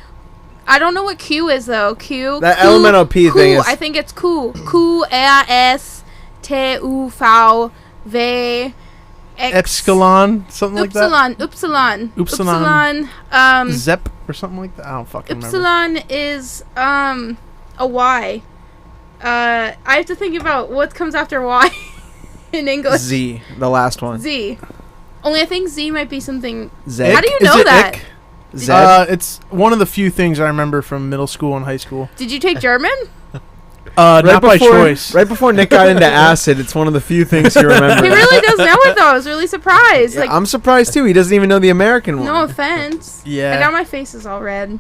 I don't know what Q is though. Q. That Q, LMNOP Q, thing is- I think it's Q. Q R S T U V V X. Epsilon, something like that. Upsilon. Zep or something like that. I don't fucking remember. Upsilon is a Y. I have to think about what comes after Y in English. Z, the last one. Z. Only I think Z might be something. Z. How do you Is know it that? ick? Z. It's one of the few things I remember from middle school and high school. Did you take German? Not by choice. Right before Nick got into acid, it's one of the few things he remembers. He really does know it though. I was really surprised. Yeah, Like, I'm surprised too. He doesn't even know the American one. no offense. Yeah. I got my faces all red.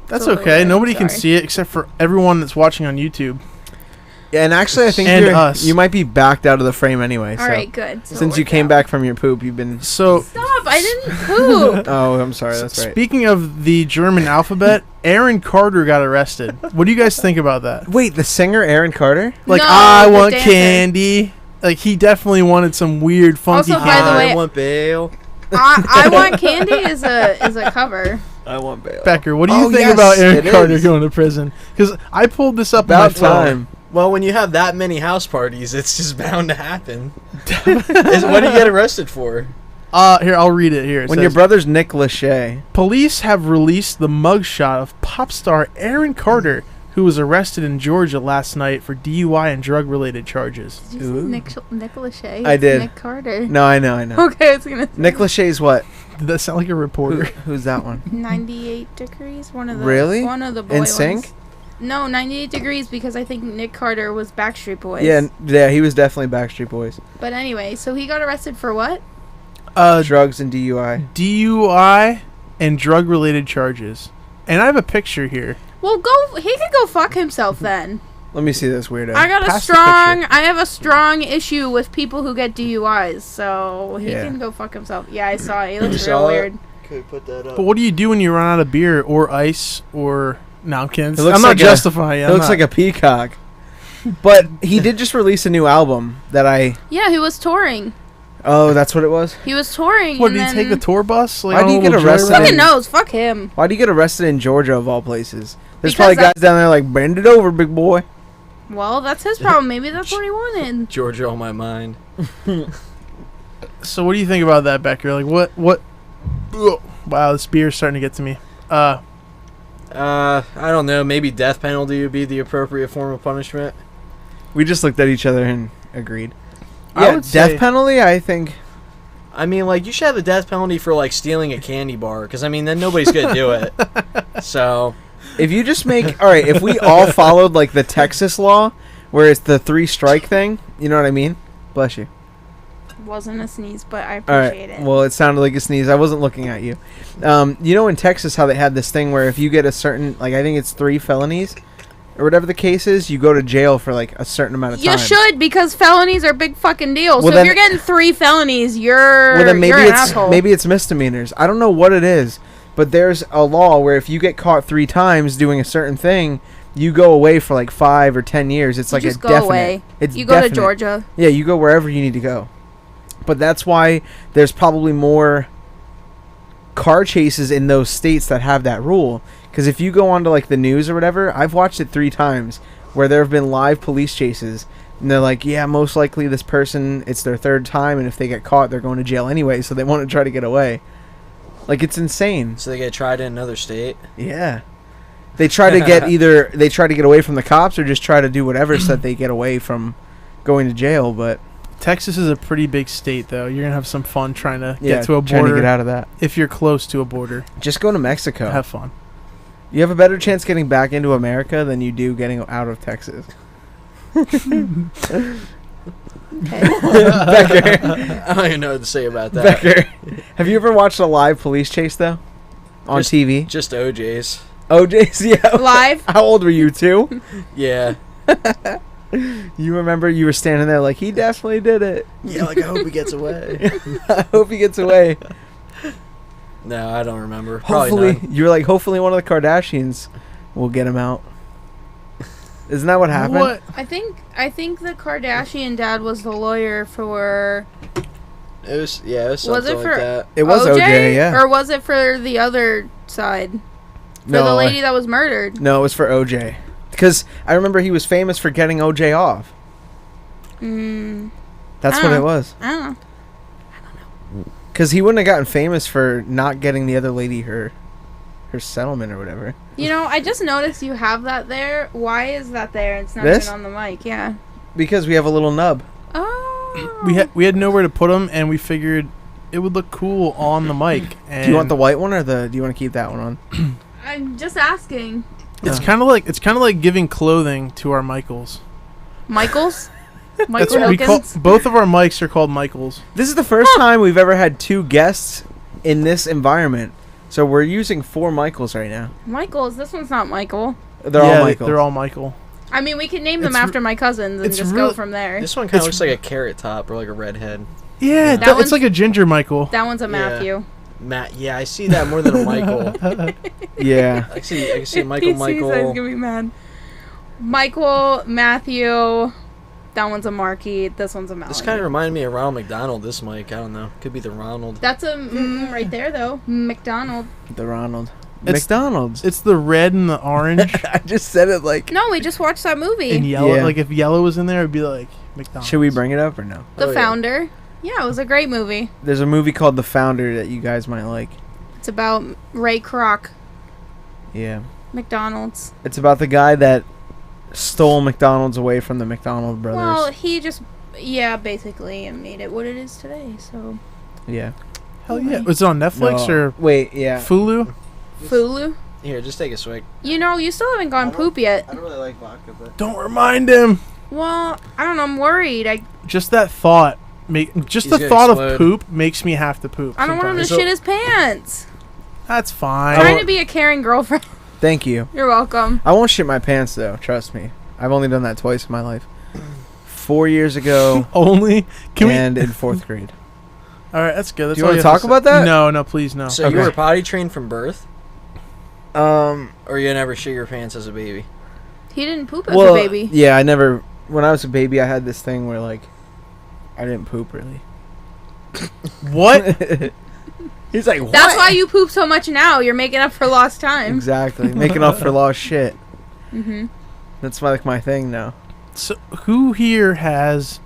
That's Totally okay. right, Nobody I'm can sorry. see it except for everyone that's watching on YouTube. Yeah, and actually, I think And us. you might be backed out of the frame anyway. All right, good. So it Since you worked came out. back from your poop, you've been. So, Stop! I didn't poop. Oh, I'm sorry. That's right. speaking of the German alphabet, Aaron Carter got arrested. What do you guys think about that? Wait, the singer Aaron Carter? Like, No, I the want dancer. candy. Like, he definitely wanted some weird, funky Also, by the candy. way- I want bail. I Want Candy is a cover. I want bail. Becker, what do you Oh, think yes, about Aaron it Carter is. going to prison? Because I pulled this up About on my phone. time. Well, when you have that many house parties, it's just bound to happen. What do you get arrested for? Here, I'll read it here. It When says, your brother's Nick Lachey. police have released the mugshot of pop star Aaron Carter, who was arrested in Georgia last night for DUI and drug-related charges. Did you say Nick Lachey? I did. Nick Carter. No, I know. Okay, it's gonna. Nick Lachey's what? Did that sound like a reporter? Who's that one? 98 Degrees. One of the Really? One of the boy In ones. Sync? No, 98 Degrees because I think Nick Carter was Backstreet Boys. Yeah, he was definitely Backstreet Boys. But anyway, so he got arrested for what? Drugs and DUI. DUI and drug-related charges. And I have a picture here. Well, he could go fuck himself then. Let me see this weirdo. I Pass the picture. I have a strong issue with people who get DUIs, so he Yeah. can go fuck himself. Yeah, I saw it. He looks saw real it? weird. Could put that up. But what do you do when you run out of beer or ice or... No, I'm kidding. It looks I'm not like justifying it. It looks like a peacock. But he did just release a new album that I... Yeah, he was touring. Oh, that's what it was? He was touring. What, and did he then take the tour bus? Like, Why on do a you get little arrested? joyride? Fucking knows. Fuck him. Why do you get arrested in Georgia of all places? There's Because probably guys that's- down there like, bend it over, big boy. Well, that's his problem. Maybe that's what he wanted. Georgia on my mind. So what do you think about that, Becker? Like, what... Ugh. Wow, this beer's starting to get to me. I don't know. Maybe death penalty would be the appropriate form of punishment. We just looked at each other and agreed. I Yeah, would death say- penalty, I think... I mean, like, you should have the death penalty for, like, stealing a candy bar. Because, I mean, then nobody's going to do it. So... If you just make... Alright, if we all followed, like, the Texas law, where it's the 3-strike thing, you know what I mean? Bless you. Wasn't a sneeze, but I All appreciate right. it. Well, it sounded like a sneeze. I wasn't looking at you. You know in Texas how they had this thing where if you get a certain, like I think it's 3 felonies, or whatever the case is, you go to jail for like a certain amount of time. You should, because felonies are a big fucking deal. Well, so then- if you're getting 3 felonies, you're Well, then maybe you're an it's asshole. maybe it's misdemeanors. I don't know what it is, but there's a law where if you get caught 3 times doing a certain thing, you go away for like 5 or 10 years. It's You like just a go definite. away. It's You go definite. to Georgia. Yeah, you go wherever you need to go. But that's why there's probably more car chases in those states that have that rule. Because if you go onto like the news or whatever, I've watched it 3 times where there have been live police chases. And they're like, yeah, most likely this person, it's their 3rd time. And if they get caught, they're going to jail anyway. So they want to try to get away. Like, it's insane. So they get tried in another state. Yeah. They try to get they try to get away from the cops or just try to do whatever so that they get away from going to jail. But Texas is a pretty big state, though. You're going to have some fun trying to get to a trying border. to get out of that. If you're close to a border, Just go to Mexico. have fun. You have a better chance getting back into America than you do getting out of Texas. Becker, I don't even know what to say about that. Becker, have you ever watched a live police chase though, on Just- TV? Just OJ's. OJ's, yeah. Live. How old were you, 2? Yeah. You remember you were standing there like he definitely did it. Yeah, like, I hope he gets away. I hope he gets away. No, I don't remember. Probably Hopefully, not. you were like, hopefully one of the Kardashians will get him out. Isn't that what happened? What? I think the Kardashian dad was the lawyer for. It was, yeah, it was Was something it for like that. It was OJ, yeah. Or was it for the other side? For No, the lady that was murdered. No, it was for OJ. Because I remember he was famous for getting OJ off. That's I what don't it know. was. I don't know. Because he wouldn't have gotten famous for not getting the other lady her settlement or whatever. You know, I just noticed you have that there. Why is that there? It's not This? even on the mic. Yeah. Because we have a little nub. Oh. We had nowhere to put them, and we figured it would look cool on the mic. And Do you want the white one or do you want to keep that one on? I'm just asking. It's kind of like giving clothing to our Michaels. Michaels? That's Michael what we call. Hilkins? Both of our mics are called Michaels. This is the first time we've ever had 2 guests in this environment. So we're using 4 Michaels right now. Michaels. This one's not Michael. They're all Michaels. They're all Michael. I mean, we can name them It's after my cousins and it's just really- go from there. This one kind of looks like a carrot top or like a redhead. Yeah, That it's like a ginger Michael. That one's a Matthew. Matt, yeah, I see that more than a Michael. Yeah. I can see Michael, He sees that, he's Michael. gonna be mad. Michael, Matthew. That one's a Marky. This one's a Melanie. This kind of reminded me of Ronald McDonald, this mic. I don't know. Could be the Ronald. That's a right there though. McDonald. The Ronald. It's- McDonald's. It's the red and the orange I just said it like... No, we just watched that movie. and yellow. Yeah. Like if yellow was in there, it'd be like McDonald's. Should we bring it up or no? The Oh, yeah. Founder. Yeah, it was a great movie. There's a movie called The Founder that you guys might like. It's about Ray Kroc, Yeah. McDonald's. It's about the guy that stole McDonald's away from the McDonald brothers. Well, he just basically and made it what it is today. So yeah. Hell yeah. Was it on Netflix No. or Wait, yeah. Hulu? Fulu. Here, just take a swig. You know, you still haven't gone poop yet. I don't really like vodka, but Don't remind him. Well, I don't know. I'm worried. Just that thought. Just He's the gonna thought explode. of poop makes me have to poop. I don't want him to sometimes. shit his pants. That's fine. Trying to be a caring girlfriend. thank you. You're welcome. I won't shit my pants though. Trust me. I've only done that twice in my life. 4 years ago Only. Can and in 4th grade. we? All right, that's good. That's Do you all wanna have talk say. about that? No, please, no. So Okay. you were potty trained from birth, Um. or you never shit your pants as a baby? He didn't poop as Well, a baby. yeah, I never. When I was a baby, I had this thing where like, I didn't poop really. What? He's like, what? That's why you poop so much now. You're making up for lost time. Exactly, making up for lost shit. Mm-hmm. That's like my thing now. So, who here has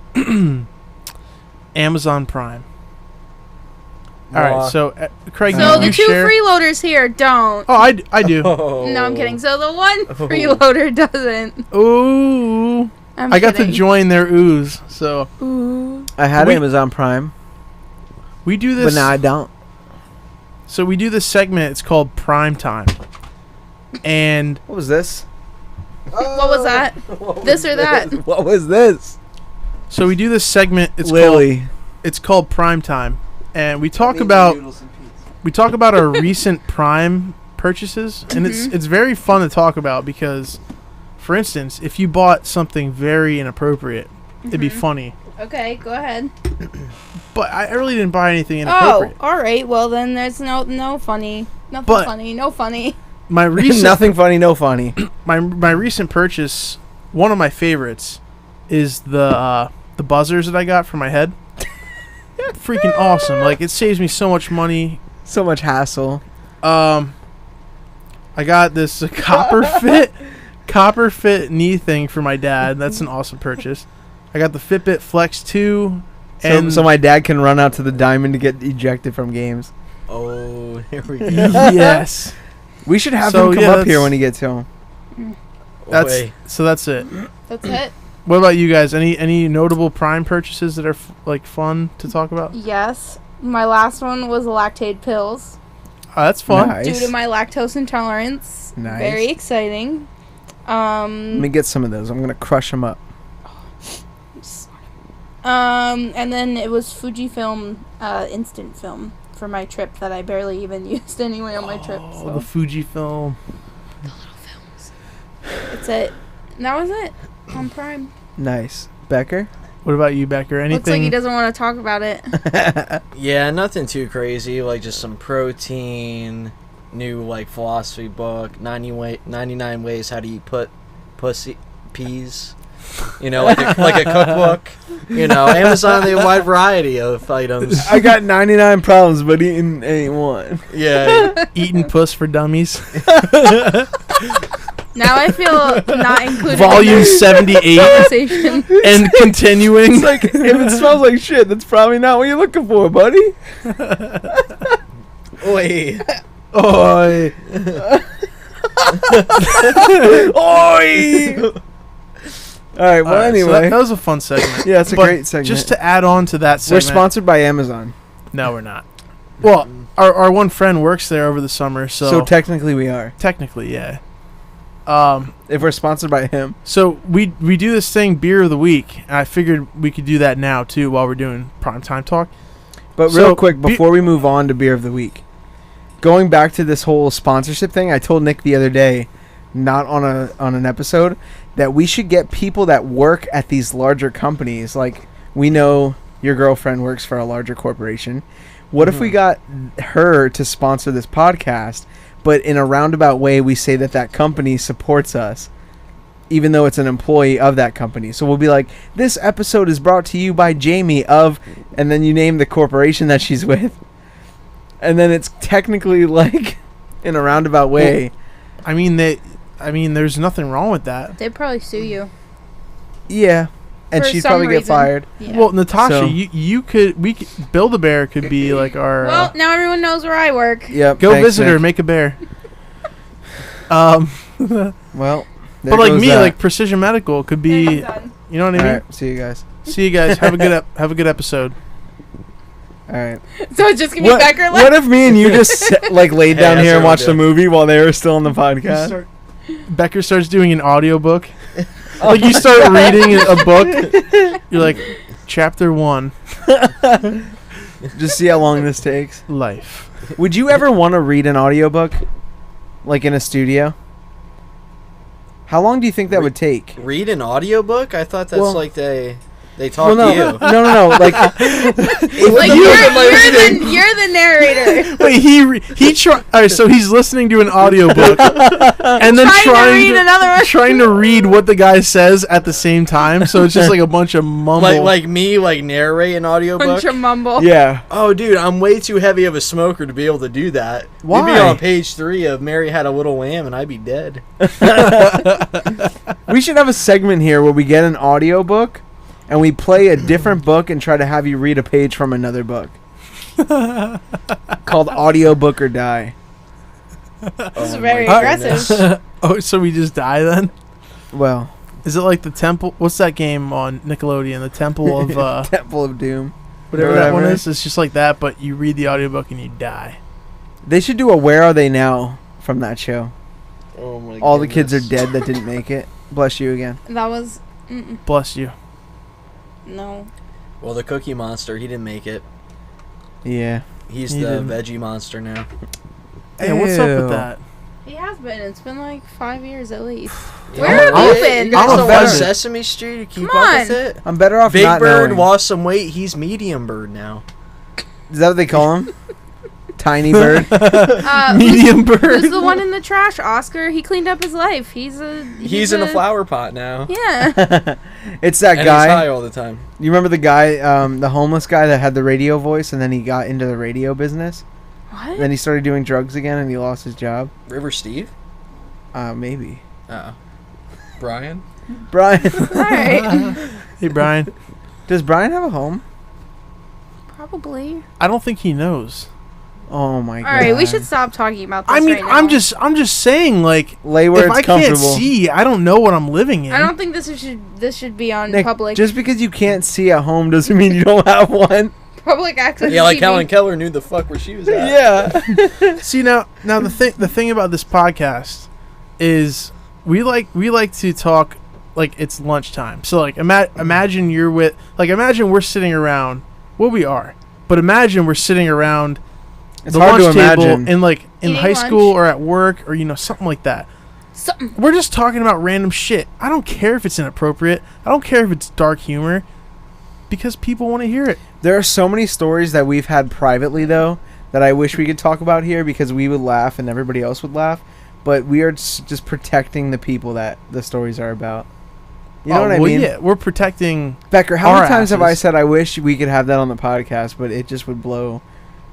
Amazon Prime? All right, so Craig, So you the two share? freeloaders here don't. Oh, I do. Oh. No, I'm kidding. So the one freeloader doesn't. Ooh, I'm I got to kidding. join their ooze. So Ooh. I had Wait. Amazon Prime, we do but this. now I don't. So we do this segment. It's called Prime Time, and What was this? What was that? This or that? What was this? so we do this segment. It's called Prime Time, and we talk about our recent Prime purchases, and it's very fun to talk about because, for instance, if you bought something very inappropriate, it'd be funny. Okay, go ahead. But I really didn't buy anything Oh, inappropriate. all right. Well, then there's no funny. Nothing But- funny. No funny. My recent Nothing funny, no funny. my recent purchase, one of my favorites, is the buzzers that I got for my head. Freaking awesome! Like it saves me so much money. So much hassle. I got this copper fit knee thing for my dad. That's an awesome purchase. I got the Fitbit Flex 2, and So my dad can run out to the diamond to get ejected from games. Oh, here we go. yes, We should have So, him come yeah, up here that's- when he gets home. that's it. That's it. What about you guys? Any notable Prime purchases that are like fun to talk about? Yes. My last one was lactate pills That's fun. Nice. due to my lactose intolerance. Nice. Very exciting. Let me get some of those. I'm gonna crush them up. And then it was Fujifilm instant film for my trip that I barely even used anyway on my trip. Oh, So the Fujifilm. that's it. And that was it on Prime. Nice. Becker? What about you, Becker? Looks like he Anything? doesn't want to talk about it. Yeah, nothing too crazy. Like just some protein, new like philosophy book, 99 ways how to eat peas. You know, like a cookbook. You know, Amazon, they have a wide variety of items. I got 99 problems, but eating ain't one. Yeah. Eating puss for dummies. Now I feel not included Volume in this 78 conversation. and continuing. It's like, if it smells like shit, that's probably not what you're looking for, buddy. Oi. Oi. Oi! Alright, well, Alright, so anyway. that was a fun segment. Yeah, it's a But great segment. Just to add on to that We're segment. sponsored by Amazon. No, we're not. Well, our one friend works there over the summer, So technically we are. technically, yeah. If we're sponsored by him. So we do this thing, Beer of the Week, and I figured we could do that now too while we're doing prime time talk. But So, real quick, before we move on to Beer of the Week, going back to this whole sponsorship thing, I told Nick the other day, not on an episode, that we should get people that work at these larger companies. Like, we know your girlfriend works for a larger corporation. What if we got her to sponsor this podcast, but in a roundabout way we say that company supports us, even though it's an employee of that company? So we'll be like, this episode is brought to you by Jamie of, and then you name the corporation that she's with. And then it's technically like, in a roundabout way. I mean, there's nothing wrong with that. They'd probably sue you. Yeah. And For she'd some probably get reason. fired. Yeah. Well, Natasha, So- you could Build-A-Bear could be like our well, now everyone knows where I work. Yep. go thanks, visit her, Nick. make a bear. Well, But like me, like Precision Medical could be, I'm done. you know what I mean? Alright, see you guys. See you guys. Have a good episode. All right. So it's just gonna be What, Becker left. what if me and you just like laid down that's here and what watched we'll the do. movie while they were still on the podcast? Becker starts doing an audiobook. Like you start reading a book. You're like, chapter 1, Just see how long this takes. life. Would you ever want to read an audiobook? Like in a studio? How long do you think that would take? Read an audiobook? I thought that's Well- like they talk no, to you. no. Like, Like you you're the narrator. Wait, all right, so he's listening to an audiobook and then trying to read what the guy says at the same time. So it's just like a bunch of mumble. Like me, narrate an audiobook. Bunch of mumble. yeah. Oh, dude, I'm way too heavy of a smoker to be able to do that. Why? You'd be on page 3 of Mary Had a Little Lamb, and I'd be dead. We should have a segment here where we get an audiobook and we play a different book and try to have you read a page from another book. Called Audiobook or Die. This is very my aggressive. Oh, so we just die then? Well, Is it like the Temple? What's that game on Nickelodeon? The Temple of Temple of Doom. whatever that one Whatever. is. It's just like that, but you read the audiobook and you die. They should do a Where Are They Now from that show. Oh my All the kids are goodness. dead that didn't make it. Bless you again. That was Bless you. no. Well, the Cookie Monster, he didn't make it. Yeah. He's He the didn't. Veggie Monster now. Hey, what's up Ew. with that? He has been. It's been like 5 years at least. Yeah. Where have Oh, you hey, been? You guys I'm don't offended. watch Sesame Street to keep Come up with on. it? I'm better off Big not Bird knowing. lost some weight. He's Medium Bird now. Is that what they call him? Tiny Bird? Medium bird. Who's the one in the trash? Oscar. He cleaned up his life. He's He's in a flower pot now. Yeah. It's that And he's high guy. all the time. You remember the guy, the homeless guy that had the radio voice and then he got into the radio business? What? Then he started doing drugs again and he lost his job? River Steve? Maybe. Oh. Brian? Brian. All right. Hey, Brian. Does Brian have a home? Probably. I don't think he knows. Oh my god. All right. We should stop talking about this. I mean, right now. I'm just saying, like, Lay where if it's I can't comfortable. see, I don't know what I'm living in. I don't think this should be on Nick, public just because you can't see a home doesn't mean you don't have one. public access. Yeah, like TV. Helen Keller knew the fuck where she was at. Yeah. See now the thing about this podcast is we like to talk like it's lunchtime. So like imagine you're with imagine we're sitting around. Well, we are, but imagine we're sitting around It's the hard lunch to table imagine. in Eating high lunch. school or at work or something like that. Something. We're just talking about random shit. I don't care if it's inappropriate. I don't care if it's dark humor, because people want to hear it. There are so many stories that we've had privately, though, that I wish we could talk about here because we would laugh and everybody else would laugh. But we are just protecting the people that the stories are about. You know what I mean? Yeah, we're protecting. Becker, how Our many times have I asses. said I wish we could have that on the podcast, but it just would blow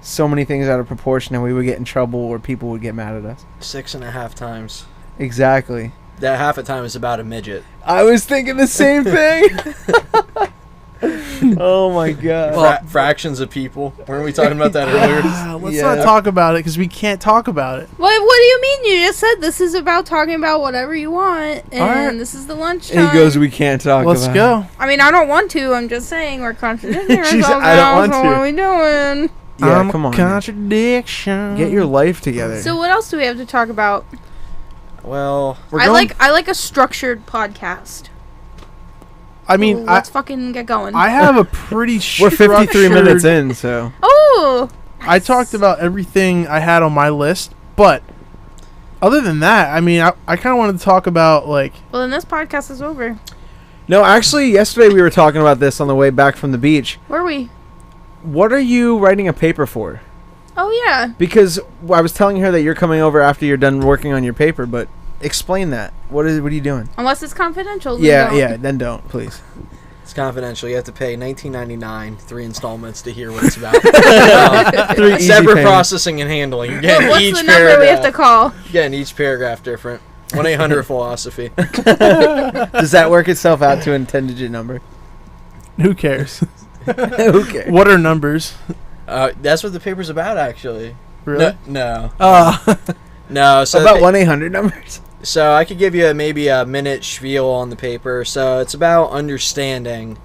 so many things out of proportion and we would get in trouble or people would get mad at us. 6.5 times. Exactly. That half a time is about a midget. I was thinking the same thing. Oh my god. Fractions of people. Weren't we talking about that earlier? Let's Yeah. not talk about it because we can't talk about it. What do you mean? You just said this is about talking about whatever you want, and Alright. this is the lunchtime. He goes, we can't talk Let's about go. I mean, I don't want to. I'm just saying we're contradicting She ourselves said, "I don't now, want so to." what are we doing? it. Yeah, I'm come a on. contradiction. Get your life together. So what else do we have to talk about? Well, We're I going- like a structured podcast. I mean, So let's fucking get going. I have a pretty We're 53 structured- minutes in, so. oh, I talked about everything I had on my list, but other than that, I mean, I kind of wanted to talk about like well then this podcast is over. No, actually, yesterday we were talking about this on the way back from the beach. Where are we? What are you writing a paper for? Oh yeah. Because I was telling her that you're coming over after you're done working on your paper, but explain that. What are you doing? Unless it's confidential. then Yeah, don't. yeah, then don't, please. it's confidential. You have to pay $19.99, 3 installments to hear what it's about. 3 easy Separate payments. processing and handling. You're getting What's each the number we have to call? Getting each paragraph different. 1-800-philosophy. Does that work itself out to a 10-digit number? who cares? Who cares? What are numbers? That's what the paper's about, actually. Really? No. Uh, No. So About 1-800 numbers? So I could give you maybe a minute spiel on the paper. So it's about understanding.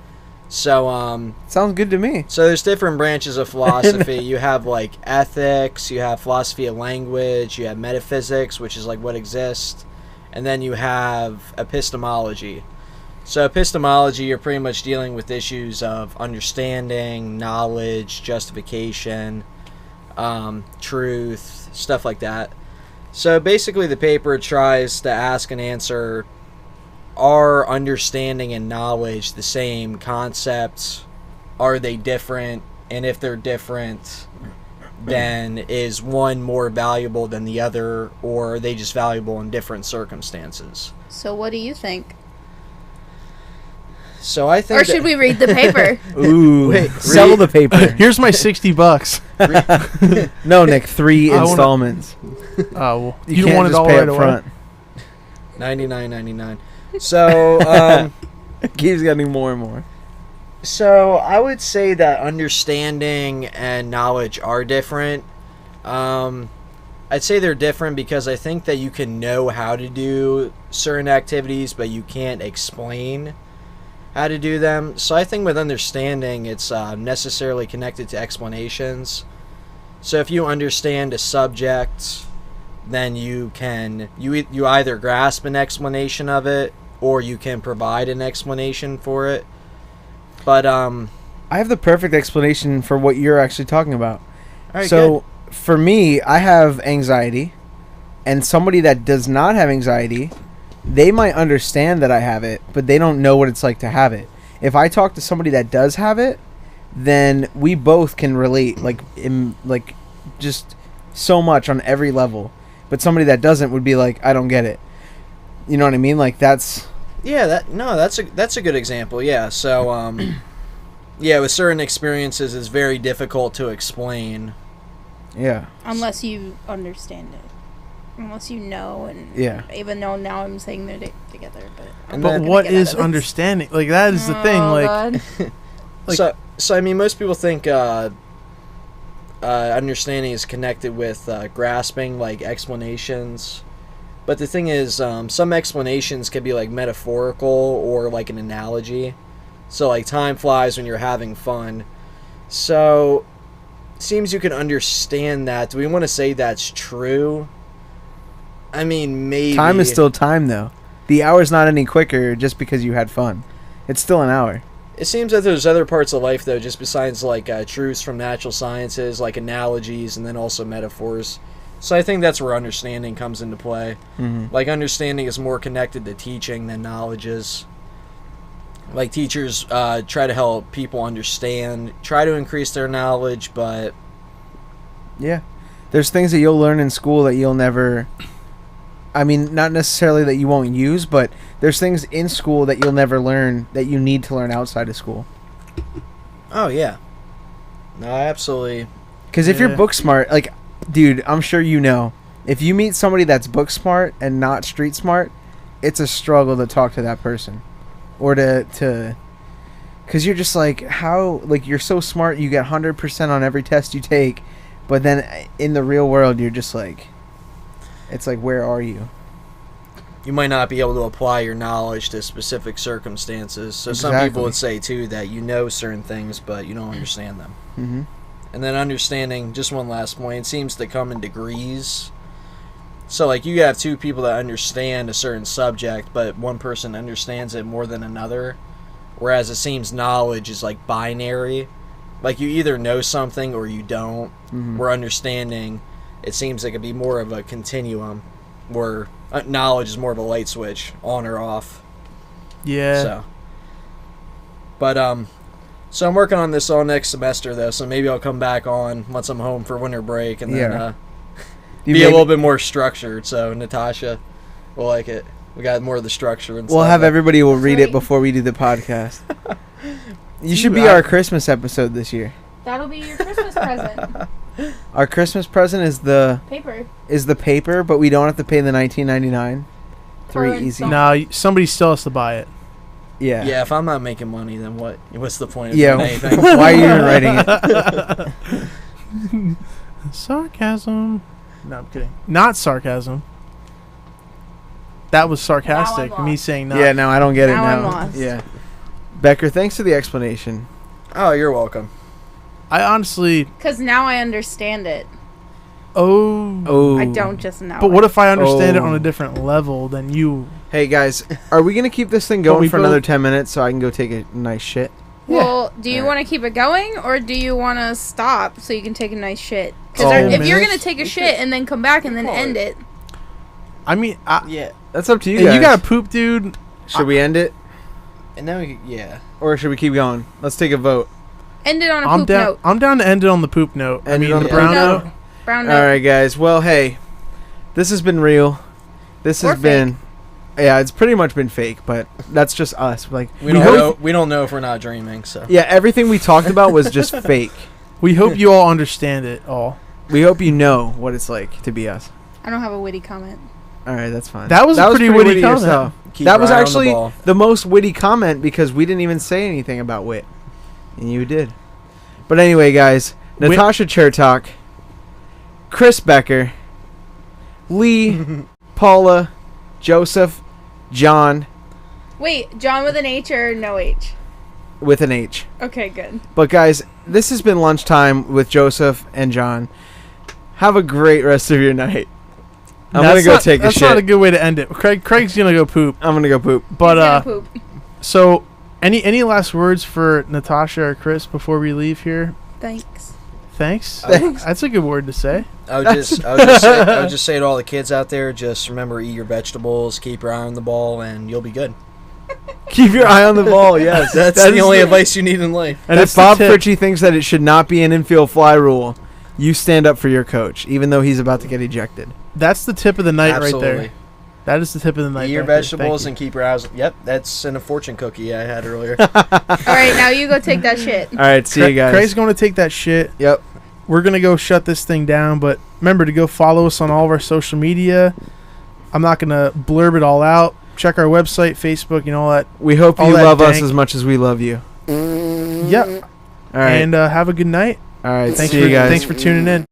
So Sounds good to me. so there's different branches of philosophy. You have like ethics, you have philosophy of language, you have metaphysics, which is like what exists, and then you have epistemology. So epistemology, you're pretty much dealing with issues of understanding, knowledge, justification, truth, stuff like that. So basically the paper tries to ask and answer, are understanding and knowledge the same concepts? Are they different? And if they're different, then is one more valuable than the other, or are they just valuable in different circumstances? So what do you think? So I think Or should we read the paper? Ooh. Wait, Sell the paper. Here's my $60. No, Nick, 3 I wanna- installments. Oh, well, You you don't can't want it just all pay right up away. front. $99.99. So Keeps getting more and more. So I would say that understanding and knowledge are different. I'd say they're different because I think that you can know how to do certain activities, but you can't explain how to do them. So I think with understanding, it's necessarily connected to explanations. So if you understand a subject, then you can you either grasp an explanation of it, or you can provide an explanation for it. But I have the perfect explanation for what you're actually talking about. all right, So, for me, I have anxiety, and somebody that does not have anxiety, they might understand that I have it, but they don't know what it's like to have it. If I talk to somebody that does have it, then we both can relate, like just so much on every level. But somebody that doesn't would be like, I don't get it. You know what I mean? Like that's that's a good example. Yeah. So yeah, with certain experiences, it's very difficult to explain. yeah. Unless you understand it. Unless you know, and Yeah. even though now I'm saying they're together, but I'm And not But gonna what get out is of this. understanding? Like, that is the thing. Oh, Like, God. Like- So I mean, most people think understanding is connected with grasping, like explanations. But the thing is, some explanations can be like metaphorical or like an analogy. So like time flies when you're having fun. So it seems you can understand that. Do we want to say that's true? I mean, maybe. Time is still time, though. The hour's not any quicker just because you had fun. It's still an hour. It seems that there's other parts of life, though, just besides like truths from natural sciences, like analogies, and then also metaphors. So I think that's where understanding comes into play. Mm-hmm. Like, understanding is more connected to teaching than knowledge is. Like, teachers try to help people understand, try to increase their knowledge, but Yeah. There's things that you'll learn in school that you'll never... I mean, not necessarily that you won't use, but there's things in school that you'll never learn that you need to learn outside of school. oh yeah, no, I absolutely. Because if you're Yeah. book smart, like, dude, I'm sure you know, if you meet somebody that's book smart and not street smart, it's a struggle to talk to that person. Or to because you're just like, how, like, you're so smart, you get 100% on every test you take, but then in the real world, you're just like, it's like, where are you? You might not be able to apply your knowledge to specific circumstances. So some Exactly. people would say too that you know certain things, but you don't understand them. Mm-hmm. And then understanding, just one last point, it seems to come in degrees. So, like, you have two people that understand a certain subject, but one person understands it more than another. Whereas it seems knowledge is, like, binary. Like, you either know something or you don't. Mm-hmm. Where understanding, it seems like it could be more of a continuum. Where knowledge is more of a light switch, on or off. yeah. So. But, so I'm working on this all next semester, though, so maybe I'll come back on once I'm home for winter break and then Yeah. be a little bit more structured, so Natasha will like it. We got more of the structure and We'll stuff. have everybody will read Great. it before we do the podcast. You should You- be our Christmas episode this year. That'll be your Christmas present. Our Christmas present is the Paper. but we don't have to pay the $19.99. For 3 easy. installment. No, somebody still has to buy it. Yeah. Yeah, if I'm not making money, then what's the point of Yeah. doing anything? Why are you even writing it? Sarcasm. No, I'm kidding. Not sarcasm. That was sarcastic. Now I'm Me lost. saying not. Yeah, no, I don't get it Now I'm now. lost. Yeah. Becker, thanks for the explanation. Oh, you're welcome. I honestly. Because now I understand it. Oh. I don't just know. But what if I understand it Oh. on a different level than you? Hey, guys, are we going to keep this thing But going we for another both- 10 minutes so I can go take a nice shit? Well, do you Alright. want to keep it going, or do you want to stop so you can take a nice shit? Because Oh. if you're Minutes? gonna take a shit and then come back and then end it, I mean, Yeah. That's up to you and guys. you got a poop, dude. Should we end it? And then yeah. Or should we keep going? Let's take a vote. end it on a I'm poop down. note. I'm down to end it on the poop note. End it I mean, on the the brown poop note. note. Brown All note. right, guys. Well, hey, this has been real. This Or has been, yeah, it's pretty much been fake, but that's just us. Like We don't know if we're not dreaming. So yeah, everything we talked about was just fake. We hope you all understand it all. We hope you know what it's like to be us. I don't have a witty comment. All right, that's fine. That was a pretty witty comment. yourself. keep That was your eye on the actually ball. the most witty comment because we didn't even say anything about wit, and you did. But anyway, guys, Wit- Natasha Chertok, Chris Becker, Lee, Paula, Joseph, John Wait, John with an H or no H? with an H. Okay, good. But guys, this has been Lunchtime with Joseph and John. Have a great rest of your night. I'm gonna go take a That's shit. not a good way to end it. Craig's gonna go poop. I'm gonna go poop. But He's gonna poop. so any last words for Natasha or Chris before we leave here? Thanks. Thanks. Thanks. That's a good word to say. I would just say to all the kids out there, just remember, eat your vegetables, keep your eye on the ball, and you'll be good. Keep your eye on the ball. Yes, That's the only advice you need in life. And That's if the Bob tip. Fritchie thinks that it should not be an infield fly rule, you stand up for your coach, even though he's about to get ejected. That's the tip of the night Absolutely. right there. That is the tip of the night. Eat your right there. vegetables Thank and keep your eyes. Yep, that's in a fortune cookie I had earlier. All right, now you go take that shit. All right, see you guys. Craig's going to take that shit. Yep. We're going to go shut this thing down, but remember to go follow us on all of our social media. I'm not going to blurb it all out. Check our website, Facebook, all that. We hope All you that love us dank- as much as we love you. Yep. All right. And have a good night. All right. Thanks see you guys. Thanks for tuning in.